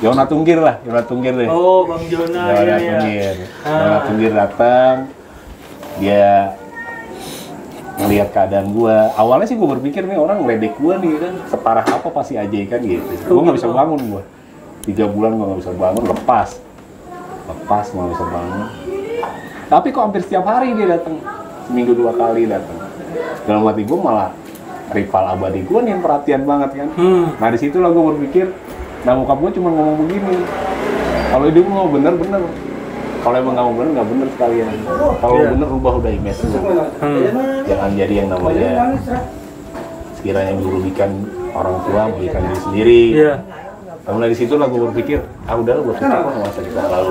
Yona Tunggir deh. Oh Bang Jona. Yona Iya. Tunggir. Yona Tunggir datang. Dia ngelihat keadaan gua. Awalnya sih gua berpikir nih orang ngeledek gua nih kan, separah apa pasti aja kan gitu. Gua nggak bisa bangun gua. 3 bulan gua nggak bisa bangun, lepas nggak bisa bangun. Tapi kok hampir setiap hari dia datang, seminggu 2 kali datang. Dalam hati gua malah rival abadi gua nih yang perhatian banget kan. Nah di situ lah gua berpikir, nah bokap gua cuma ngomong begini, kalau hidup mau bener-bener. Kalau emang nggak mau bener, nggak bener sekalian. Kalau bener, rubah udah image lu. Jangan jadi yang namanya sekiranya merugikan orang tua, merugikan diri sendiri. Iya. Nah, mulai di situ lah gue berpikir, udah lah gue pikir kok masa kita lalu.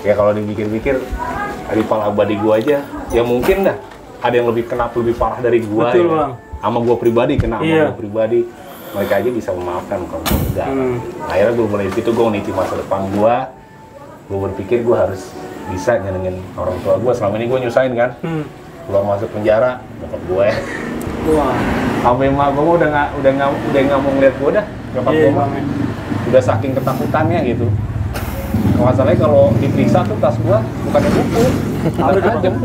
Ya kalau dipikir-pikir, rival abadi gue aja, ya mungkin dah ada yang lebih parah dari gue. Betul, ya. Bang. Sama gue pribadi, kena sama Iya. gue pribadi. Mereka aja bisa memaafkan kalau enggak. Akhirnya gue mulai di situ, gue meniti masa depan gue. Gue berpikir gue harus bisa nyenengin orang tua gue. Selama ini gue nyusahin kan, keluar masuk penjara, dapat gue. Wah. Sampai emak gue udah nggak mau ngeliat gue dah. Dapat Iya gue mah. Bang. Udah saking ketakutannya gitu. Masalahnya kalau diperiksa tuh tas gue bukannya buku,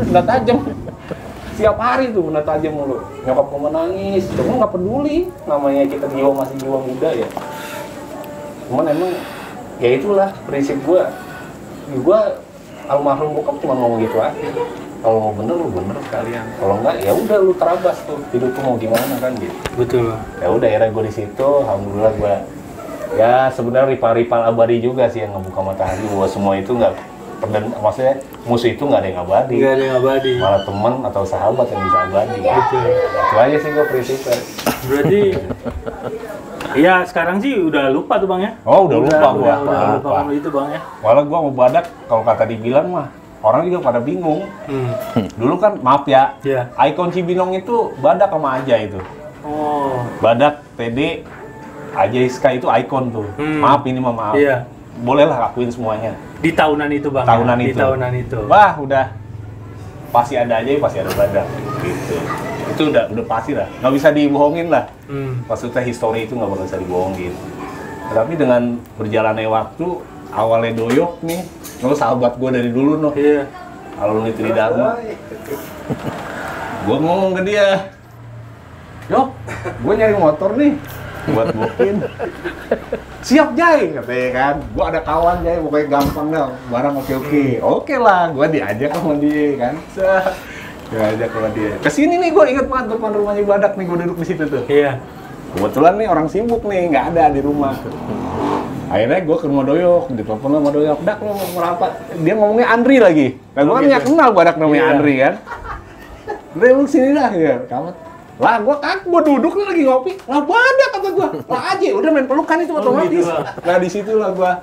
benda tajam. Setiap hari tuh benda tajam mulu. Nyokap gue menangis, cuma nggak peduli. Namanya kita masih jiwa muda ya. Cuman emang ya itulah prinsip gue. Gue almarhum bokap cuma ngomong gitu aja. Kalau mau bener lu bener sekalian. Kalau enggak ya udah lu terabas tuh. Hidup lu mau gimana kan gitu. Betul Bang. Ya udah akhirnya gue di situ, alhamdulillah gue ya sebenarnya rival abadi juga sih yang ngebuka mata hati bahwa semua itu nggak maksudnya musuh itu nggak ada yang abadi. Nggak ada yang abadi. Malah teman atau sahabat yang bisa abadi. Betul. Itu aja sih gue prinsipnya. Berarti ya sekarang sih udah lupa tuh Bang ya? Oh udah lupa gua. Udah lupa kan itu Bang ya? Malah gua mau badak kalau kata dibilang mah orang juga pada bingung. Dulu kan maaf ya, Iya. ikon Cibinong itu badak sama aja itu. Oh. Badak, TD, Aja Sky itu ikon tuh. Maaf ini mah maaf. Iya. Bolehlah lakuin semuanya. Di tahunan itu Bang. Tahunan ya? Di itu. tahunan itu. Wah udah pasti ada aja, pasti ada badak gitu. Itu udah pasti lah. Nggak bisa dibohongin lah. Maksudnya histori itu nggak bakal bisa dibohongin. Tapi dengan berjalannya waktu, awalnya doyok nih, lo sahabat gue dari dulu noh. Iya. Alumni Tridharma. Gue ngomong ke dia, Yok, gue nyari motor nih buat bokin. Siap Jai, katanya kan. Gue ada kawan Jai, pokoknya gampang dah, barang oke. Oke lah, gue diajak sama dia kan. Gue ajak sama dia. Kesini nih gue inget banget depan rumahnya Badak nih, gue duduk di situ tuh. Iya. Kebetulan nih orang sibuk nih, nggak ada di rumah. Akhirnya gue ke rumah Doyok, ditelepon sama Doyok, Dak lo mau merapat. Dia ngomongnya Andri lagi. Nah gue kan nggak kenal Badak namanya Iya. Andri kan. Udah lu sini dah, ya. Kamu Lah gua duduk nih lagi ngopi, lah badak kata gua. Lah aja udah main pelukan itu otomatis. Gitu, Nah di situlah gua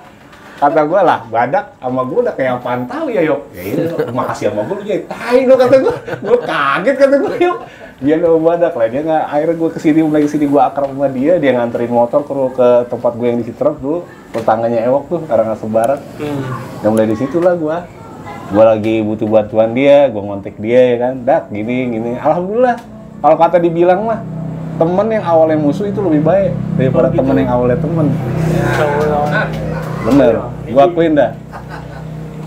kata gua lah badak sama gua udah kayak pantau ya Yok. Ya ini makasih sama gua ya tai lo kata gua. Gua kaget kata gua Yok. Dia sama badak lah dia nggak akhirnya gua kesini mulai kesini gua akrab sama dia nganterin motor ke tempat gua yang di Citerep dulu tetangganya Ewok tuh Karangasem Barat. Dan mulai di situlah gua lagi butuh bantuan dia, gua ngontek dia ya kan. Dak gini. Alhamdulillah. Kalau kata dibilang mah temen yang awalnya musuh itu lebih baik daripada temen yang awalnya temen. Bener, gua akuin dah.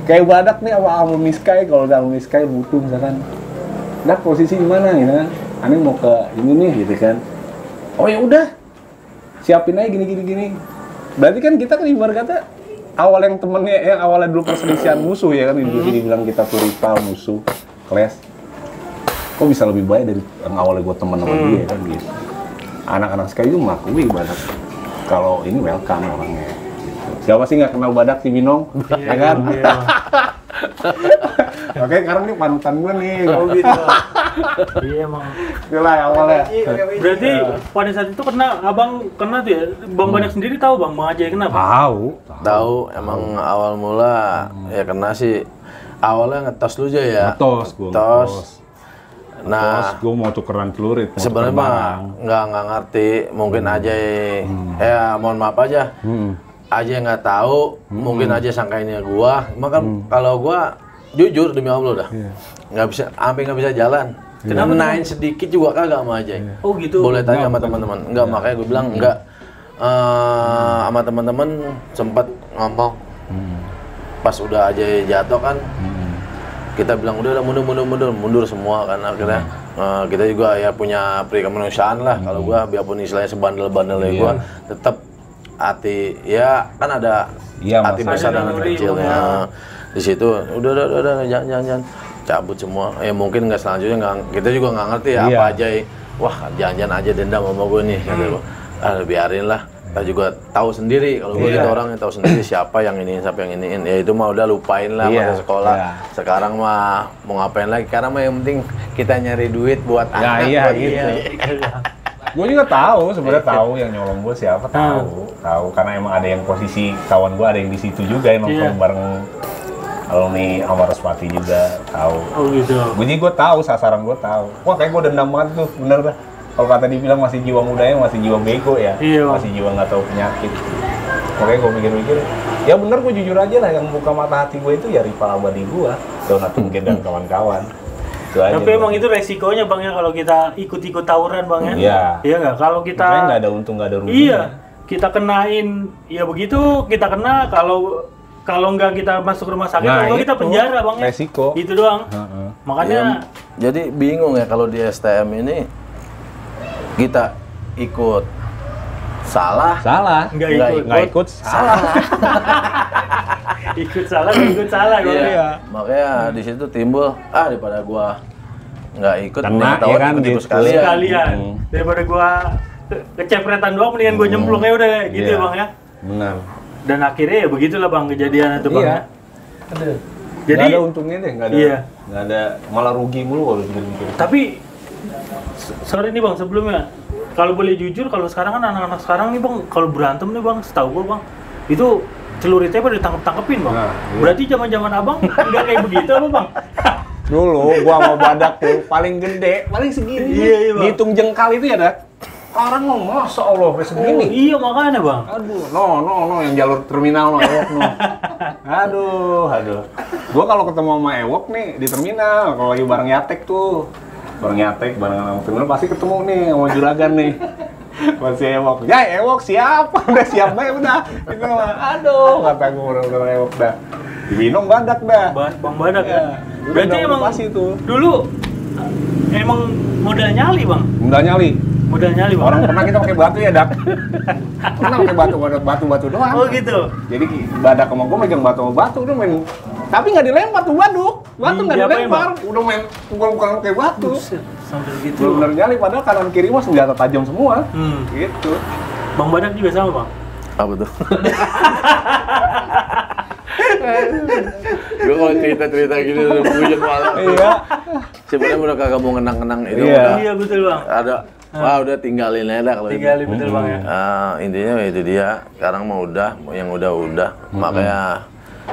Kayak badak nih sama Miskai, kalau udah sama Miskai butuh misalkan, Dak posisi di mana gitu kan? Aneh mau ke ini nih gitu kan. Oh ya udah, siapin aja gini. Berarti kan kita kan ibarat kata awal yang temennya yang awalnya dulu perselisihan musuh ya kan, dibilang kita tuh rival musuh, kelas. Kok bisa lebih baik dari yang awalnya gue temen sama dia kan gitu. Anak-anak Sky itu mengakui badak kalau ini welcome orangnya gitu. Siapa sih nggak kenal badak si Binong? Ya kan? Oke, sekarang nih panutan gue nih. Oh gitu. Iya emang. Itulah awalnya. Berarti pada saat itu abang kena tuh ya? Bang Badak sendiri tahu Bang Ajay kenapa? Tahu, emang awal mula ya kena sih. Awalnya ngetos dulu aja ya. Ngetos. Nah, gue mau tukeran celurit. Sebenarnya mah nggak ngerti, mungkin aja ya mohon maaf aja. Aja nggak tahu, mungkin aja sangkainnya gua. Makan kalau gua jujur demi Allah dah, nggak bisa, sampai nggak bisa jalan. Kenapa naik sedikit juga kagak sama aja. Oh gitu. Boleh tanya sama teman-teman. Enggak, makanya gue bilang enggak. Sama teman-teman sempat ngomong. Pas udah aja jatuh kan. Kita bilang udah mundur semua kan akhirnya kita juga ya punya perikemanusiaan lah. Kalau gua biarpun istilahnya sebandel-bandelnya gua tetap hati ya kan ada hati besar dan hati kecil ya. Di situ udah jangan cabut semua. Ya mungkin nggak selanjutnya kita juga nggak ngerti ya apa aja. Wah jangan aja dendam sama gua nih kata gua. Biarin lah. Kita juga tahu sendiri kalau gue gitu orang yang tahu sendiri siapa yang iniin, siapa yang iniin. Ya itu mah udah lupain lah masa sekolah. Sekarang mah mau ngapain lagi? Karena mah yang penting kita nyari duit buat anak. Gitu. Gue juga tahu sebenarnya tahu yang nyolong gue siapa tahu karena emang ada yang posisi kawan gue ada yang di situ juga yang nongkrong bareng alumni Amaraswati juga tahu. Oh gitu. Gue tahu sasaran gue tahu. Wah kayak gue dendam banget tuh bener dah. Kalau kata dibilang masih jiwa mudanya, masih jiwa bego ya, masih jiwa nggak tahu penyakit. Makanya gue mikir-mikir, ya bener gue jujur aja lah, yang buka mata hati gue itu ya rival abadi gue, Donat Mungkin dan kawan-kawan. Tapi emang itu resikonya Bang ya kalau kita ikut-ikut tawuran Bang ya? Iya nggak? Kalau kita makanya nggak ada untung, nggak ada rugi. Iya, kita kenain, ya begitu kita kena, kalau nggak kita masuk rumah sakit, kalau kita penjara Bang ya? Resiko. Itu doang. Makanya jadi bingung ya kalau di STM ini kita ikut salah nggak ikut salah. Ikut salah makanya di situ timbul daripada gua nggak ikut kena ya kan gitu sekalian daripada gua kecepretan doang mendingan gua nyemplung ya udah gitu ya Bang ya. Benar. Dan akhirnya ya begitulah Bang kejadian itu Bang ya. Jadi nggak ada untungnya deh, nggak ada malah rugi mulu kalau mikir-mikir. Tapi sorry nih Bang sebelumnya, kalau boleh jujur, kalau sekarang kan anak-anak sekarang nih Bang, kalau berantem nih Bang, setahu gua Bang, itu celuritnya pada ditangkep-tangkepin Bang. Berarti zaman-zaman Abang nggak kayak begitu apa Bang? Dulu gua mau badak tuh paling gede, paling segini. Iya Bang. Dihitung jengkal itu ya dak. Orang mau masya Allah segini. Iya makanya Bang. Aduh, no yang jalur terminal Ewok no. Aduh. Gua kalau ketemu sama Ewok nih di terminal, kalau lagi bareng Yatek tuh. Bareng terminal pasti ketemu nih sama Juragan nih. Masih Ewok. Ya Ewok siapa? Udah siap banget udah. Itu aduh kata gua udah Ewok dah. Binong badak dah. Bang Badak ya. Berarti emang pasti itu. Dulu emang modal nyali Bang. Modal nyali Bang. Orang pernah kita pakai batu ya, Dak. Pernah pakai batu doang. Oh gitu. Jadi badak sama gua megang batu udah main. Tapi nggak dilempar tuh batu nggak dilempar, udah main pukul-pukulan kayak batu. Sampai segitu. Bener nyali padahal kanan kiri mah senjata tajam semua. Gitu. Bang Badak juga sama Bang. Apa tuh? Gue kalau cerita gini udah puyeng malah. Iya. sebenarnya udah kagak mau ngenang-ngenang itu Iya. udah Iya betul bang. ada wah udah tinggalin aja kalau itu. Tinggalin betul bang ya. Intinya itu dia. Sekarang mah udah, yang udah. Makanya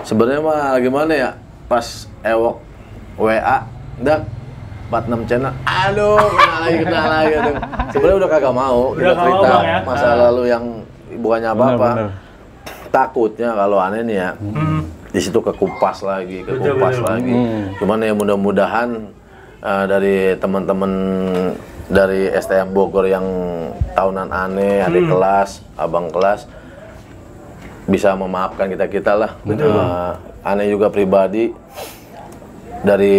sebenarnya mah gimana ya? Pas Ewok WA, dak 46 channel. Aduh, kenal lagi gitu. Sebenarnya udah kagak mau Udah kita nggak mau, cerita Bang, ya? masa lalu yang bukannya apa-apa. Bener. Takutnya kalau aneh nih ya. Di situ kekupas lagi. Betul. Lagi. Cuman ya mudah-mudahan dari teman-teman dari STM Bogor yang tahunan aneh, adik kelas, abang kelas bisa memaafkan kita lah. Aneh juga pribadi dari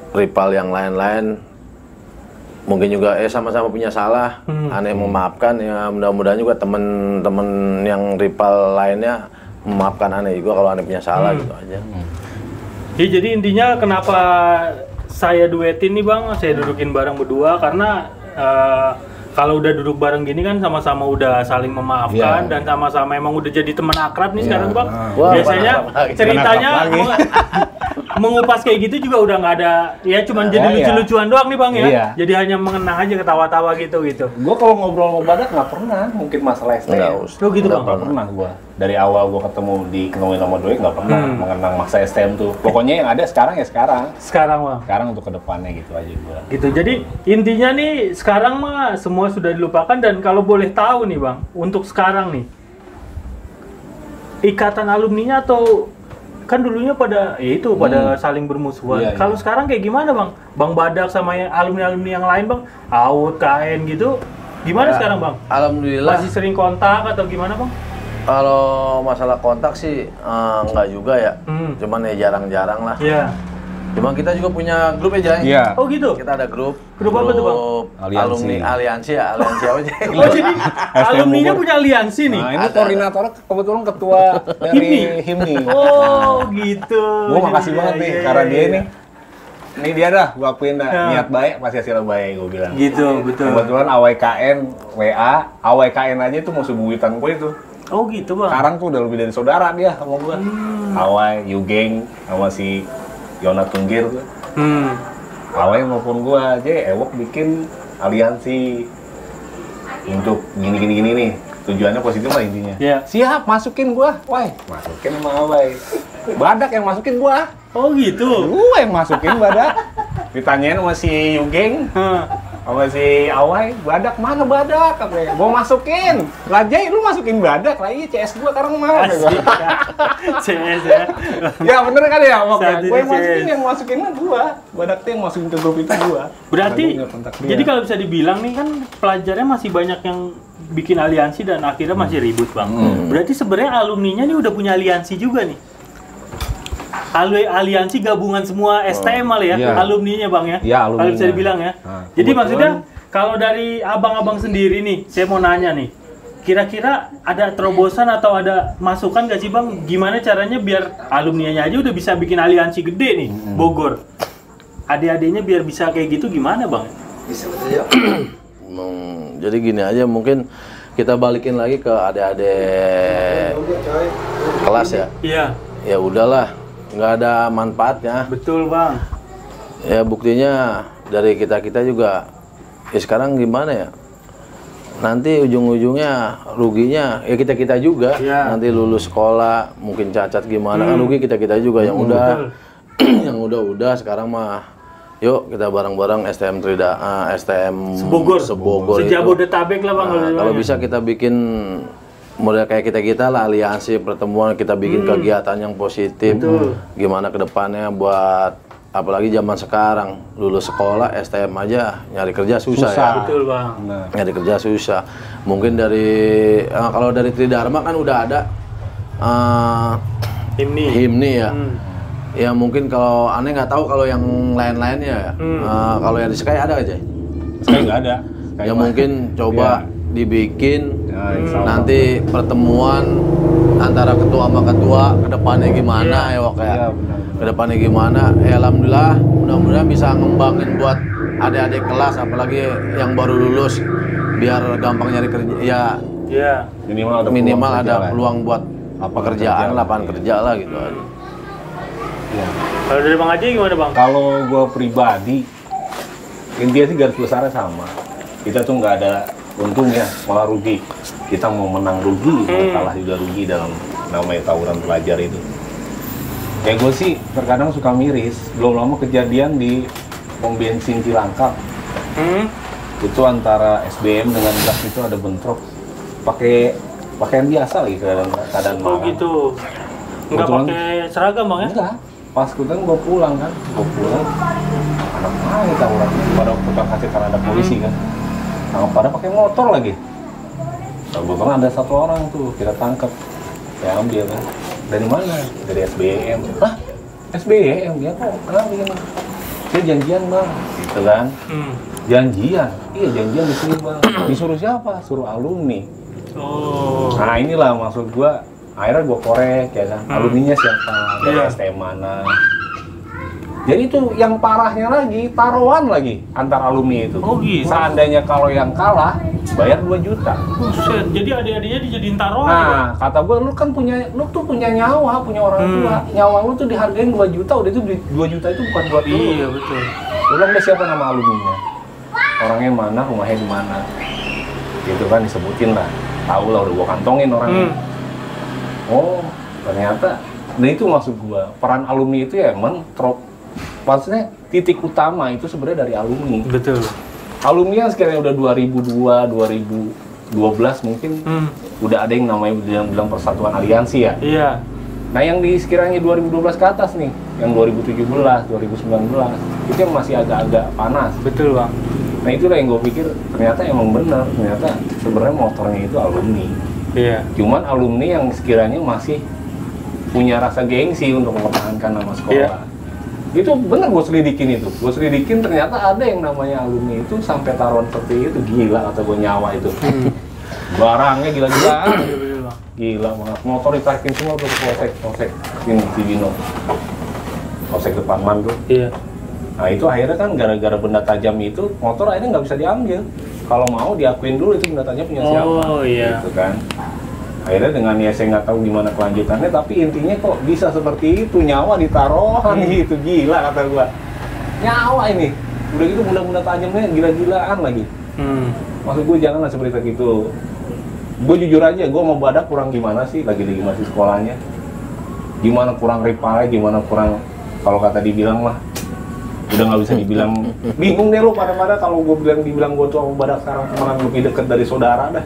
rival yang lain-lain mungkin juga sama-sama punya salah. Aneh memaafkan ya, mudah-mudahan juga teman-teman yang rival lainnya memaafkan aneh juga kalau aneh punya salah gitu aja. Ya, jadi intinya kenapa saya duetin nih bang, saya dudukin bareng berdua karena kalau udah duduk bareng gini kan sama-sama udah saling memaafkan dan sama-sama emang udah jadi teman akrab nih sekarang bang. Wah, Biasanya ceritanya mengupas kayak gitu juga udah nggak ada, ya cuman jadi lucu-lucuan doang nih bang ya. Iya. Jadi hanya mengenang aja ketawa-tawa gitu. Gue kalau ngobrol sama Badak nggak pernah mungkin masalah STM. Oh gitu bang. Nggak pernah gue. Dari awal gue ketemu di Kenalin sama Doi nggak pernah mengenang masa STM tuh. Pokoknya yang ada sekarang ya sekarang. Sekarang bang. Sekarang untuk kedepannya gitu aja gue. Gitu. Jadi intinya nih sekarang mah semua sudah dilupakan dan kalau boleh tahu nih bang, untuk sekarang nih ikatan alumninya atau kan dulunya pada ya itu pada saling bermusuhan. Iya, Kalau sekarang kayak gimana bang? Bang Badak sama alumni-alumni yang lain bang, AUD, KN gitu, gimana sekarang bang? Alhamdulillah. Masih sering kontak atau gimana bang? Kalau masalah kontak sih enggak juga ya. Cuman ya jarang-jarang lah. Iya. Cuma kita juga punya grup ya, Jay. Iya. Oh gitu. Kita ada grup. Grup apa tuh, Bang? Aliansi. Aliansi ya, aliansi apa sih? Oh jadi alumninya punya aliansi nih. Nah ini koordinatornya kebetulan ketua dari Himni. Oh gitu. Gue makasih banget nih karena dia ini. Ini dia dah, gue akuin dah. Ya. Niat baik pasti hasilnya baik, gue bilang. Gitu, betul. Kebetulan AWKN, WA, AWKN aja itu musuh buyutan gue itu. Oh gitu bang. Sekarang tuh udah lebih dari saudara dia sama gue. Awai, Yugeng, sama si Yona Tunggir tuh. Awai maupun gue aja, Ewok bikin aliansi untuk gini nih. Tujuannya positif lah intinya. Iya. Siap, masukin gue. Wah, masukin sama Awai. Badak yang masukin gue. Oh gitu. Gue yang masukin Badak. Ditanyain sama si Yugeng. Sama si Awai, Badak mana Badak? Katanya, gue masukin. Lajai, lu masukin Badak lah, iya CS gue sekarang mah. Asik. CS ya. Ya bener kan ya, Saat gue yang ini masukin, CS. yang masukinnya gue. Badak tuh yang masukin ke grup itu gue. Berarti, jadi kalau bisa dibilang nih kan pelajarnya masih banyak yang bikin aliansi dan akhirnya masih ribut bang. Berarti sebenarnya alumninya nih udah punya aliansi juga nih. Aliansi gabungan semua STM malah ya, Iya. alumninya bang ya. Iya, Kalau bisa alumninya. dibilang ya. Nah, Jadi kebetulan- maksudnya kalau dari abang-abang sendiri nih, saya mau nanya nih. Kira-kira ada terobosan atau ada masukan gak sih bang? Gimana caranya biar alumninya aja udah bisa bikin aliansi gede nih, Bogor. Adik-adiknya biar bisa kayak gitu gimana bang? Jadi gini aja, mungkin kita balikin lagi ke adik-adik kelas ya. Iya, Ya udahlah, nggak ada manfaatnya. betul bang. Ya buktinya dari kita juga. Ya sekarang gimana ya? Nanti ujung-ujungnya ruginya ya kita juga. Iya. Nanti lulus sekolah mungkin cacat gimana kan rugi kita juga yang udah yang udah sekarang mah yuk kita bareng-bareng STM Sebogor. Sebogor itu. Sejabodetabek lah bang. Nah, kalau bisa kita bikin model kayak kita lah, aliansi pertemuan, kita bikin kegiatan yang positif. Gimana ke depannya buat apalagi zaman sekarang lulus sekolah STM aja nyari kerja susah. Ya. Betul bang. Nyari kerja susah. Mungkin dari kalau dari Tridharma kan udah ada himni ya. Ya mungkin kalau aneh nggak tahu kalau yang lain-lainnya ya. Kalau yang di Sky ada aja. Sekarang nggak ada. Ya mungkin coba dibikin insya Allah. nanti pertemuan antara ketua sama ketua kedepannya gimana ya Wak ya. Iya, benar. Kedepannya gimana? Ya alhamdulillah mudah-mudahan bisa ngembangin buat adik-adik kelas apalagi yang baru lulus biar gampang nyari kerja ya Iya. Minimal ada minimal peluang ada kerja lah. peluang buat pekerjaan lapangan kerja lah gitu aja. Ya. Kalau dari Bang Haji gimana Bang? Kalau gue pribadi, intinya sih garis besarnya sama. Kita tuh nggak ada untungnya, malah rugi. Kita mau menang rugi, mau kalah juga rugi dalam namanya tawuran pelajar itu. Ya gue sih terkadang suka miris. Belum lama kejadian di pom bensin Cilangkap. Itu antara SBM dengan gas itu ada bentrok. Pakai pakaian biasa lagi keadaan Oh malam. gitu. Nggak Kebetulan- pakai seragam Bang ya? Enggak. Pas kebetulan gue pulang kan, anak main tawuran, pada putar kaca karena ada polisi kan. Nah, pada pakai motor lagi. Nah, kebetulan ada satu orang tuh kita tangkap, saya ambil kan. Dari mana? Dari SBM. Hah? SBM? Dia kok kenapa begini? Dia janjian bang, gitu kan? Janjian? Iya janjian di sini bang. Disuruh siapa? Suruh alumni. Oh. Nah inilah maksud gua. Akhirnya gua korek ya kan. Alumninya siapa? Dari Iya. STM mana? Jadi itu yang parahnya lagi, taruhan lagi antar alumni itu. Oh, gitu. Seandainya kalau yang kalah, bayar 2 juta. Buset, jadi adik-adiknya dijadiin taruhan. Nah, kata gua lu kan lu tuh punya nyawa, punya orang tua. Nyawa lu tuh dihargain 2 juta, udah itu 2 juta itu bukan buat lu. Iya betul. Lu bilang deh siapa nama alumninya? Orangnya mana, rumahnya di mana? Gitu kan disebutin lah. Tahu lah udah gua kantongin orangnya. Oh, ternyata. Nah itu maksud gua, peran alumni itu ya emang maksudnya titik utama itu sebenarnya dari alumni. Betul. Alumni yang sekiranya udah 2002, 2012 mungkin udah ada yang namanya bilang persatuan aliansi ya. Iya. Nah yang di sekiranya 2012 ke atas nih, yang 2017, 2019 itu yang masih agak-agak panas. Betul Bang. Nah itulah yang gue pikir ternyata emang benar, ternyata sebenarnya motornya itu alumni. Iya. Cuman alumni yang sekiranya masih punya rasa gengsi untuk mempertahankan nama sekolah. Iya. Itu bener gue selidikin itu. Gue selidikin ternyata ada yang namanya alumni itu sampai taruhan seperti itu. Gila kata gue nyawa itu. Barangnya gila-gilaan. Iya betul Bang. Gila banget. Motor ditarikin semua ke polsek. Ini Cibinong. Polsek Departemen tuh. Iya. Nah itu akhirnya kan gara-gara benda tajam itu motor akhirnya nggak bisa diambil. Kalau mau diakuin dulu itu benda tajam punya siapa. Oh iya. Gitu kan. Akhirnya dengan ya saya nggak tahu gimana kelanjutannya, tapi intinya kok bisa seperti itu, nyawa ditaruhan gitu, gila kata gua. Nyawa ini, udah gitu benda-benda tajamnya gila-gilaan lagi. Maksud gua janganlah seperti itu. Gua jujur aja, gua mau badak kurang gimana sih, lagi-lagi masih sekolahnya. Gimana kurang ripai, gimana kurang, kalau kata dibilang mah, udah nggak bisa dibilang, bingung deh lo pada-pada kalau gua dibilang gua tuh sama badak sekarang malah lebih deket dari saudara dah.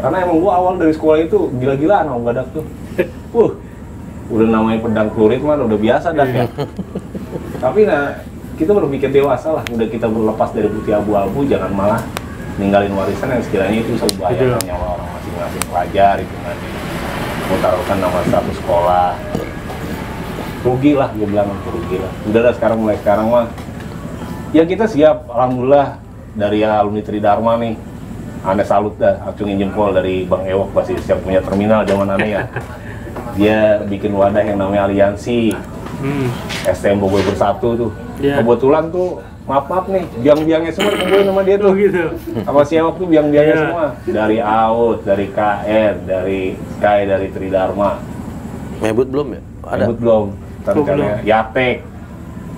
Karena emang gua awal dari sekolah itu gila-gilaan sama badak tuh. Udah namanya pedang pelurit mah udah biasa dah ya. Tapi nah, kita udah mikir dewasa lah, udah kita berlepas dari putih abu-abu, jangan malah ninggalin warisan yang sekiranya itu bisa membahayakan nyawa orang masing-masing pelajar itu kan. Mentaruhkan nama satu sekolah. Rugi lah, gue bilang rugi lah. Udah dah mulai sekarang mah. Ya kita siap, alhamdulillah dari alumni Tridharma nih. Aneh salut dah, acungin jempol dari Bang Ewok pasti siap punya terminal zaman aneh ya. Dia bikin wadah yang namanya aliansi. STM Bogor Bersatu tuh. Yeah. Kebetulan tuh, maaf nih, biang-biangnya semua dikumpulin sama dia tuh. Oh gitu. Sama si Ewok tuh biang-biangnya Yeah. semua. Dari AUD, dari KR, dari Sky, dari Tridharma. Mebut belum ya? Ada. Ribut belum, Oh, belum. Yatek.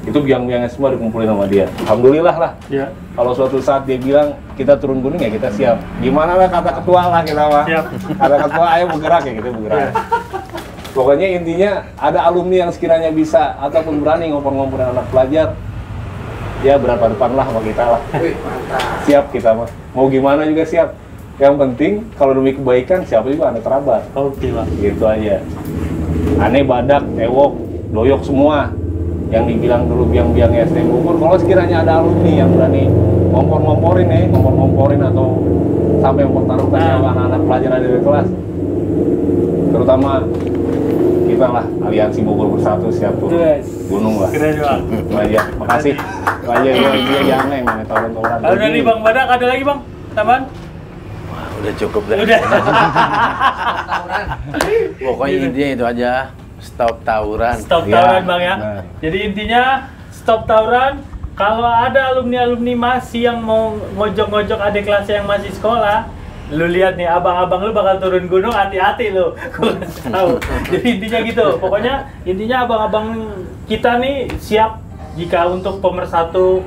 Itu biang-biangnya semua dikumpulin sama dia. Alhamdulillah lah. Ya. Kalau suatu saat dia bilang kita turun gunung ya kita siap. Gimana lah kata ketua lah kita mah. Siap. Kata ketua ayo bergerak ya kita bergerak. Pokoknya intinya ada alumni yang sekiranya bisa ataupun berani ngompor-ngomporin anak pelajar. Ya berapa depan lah sama kita lah. Siap kita mah. Mau gimana juga siap. Yang penting kalau demi kebaikan siapa juga anak terabat. Oke Bang. Gitu aja. Aneh badak, ewok, doyok semua yang dibilang dulu biang-biang STM Bogor. Kalau sekiranya ada alumni yang berani ngompor-ngomporin atau sampai mempertaruhkan nyawa anak-anak pelajar ada di kelas, terutama kita lah Aliansi Bogor Bersatu siap turun Yes. gunung lah. Keren Bang. Itu aja, makasih. Itu aja dia jangan yang namanya tawuran-tawuran. Kalau dari Bang Badak ada lagi Bang? Tambahan? Wah, udah cukup deh. Udah. Pokoknya intinya itu aja. Stop tawuran. Stop Iya, tawuran Bang ya. benar. Jadi intinya stop tawuran. Kalau ada alumni-alumni masih yang mau ngojok-ngojok adik kelasnya yang masih sekolah, Lu lihat nih, abang-abang lu bakal turun gunung, hati-hati lu. Gua kasih tahu. Jadi intinya gitu. Pokoknya intinya abang-abang kita nih siap jika untuk pemersatu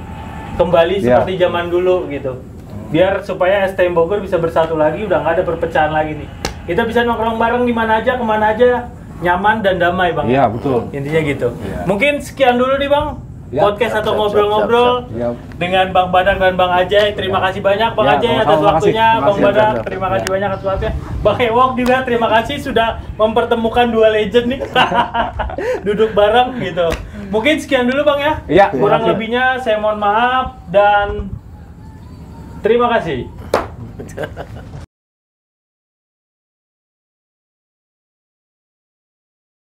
kembali seperti zaman dulu gitu. Biar supaya STM Bogor bisa bersatu lagi, udah nggak ada perpecahan lagi nih. Kita bisa nongkrong bareng di mana aja, kemana aja, nyaman dan damai, Bang. Iya, betul. Intinya gitu. Iya. Mungkin sekian dulu nih, Bang. Ya, Podcast atau ngobrol-ngobrol dengan Bang Badak dan Bang Ajay. Terima kasih banyak Bang Ya, Ajay atas sama-sama, waktunya, makasih. Bang Badak. Makasih. Terima kasih Ya. banyak atas waktunya. Bang Ewok juga terima kasih sudah mempertemukan dua legend nih. Duduk bareng gitu. Mungkin sekian dulu Bang ya. Iya, Kurang makasih. lebihnya saya mohon maaf dan terima kasih.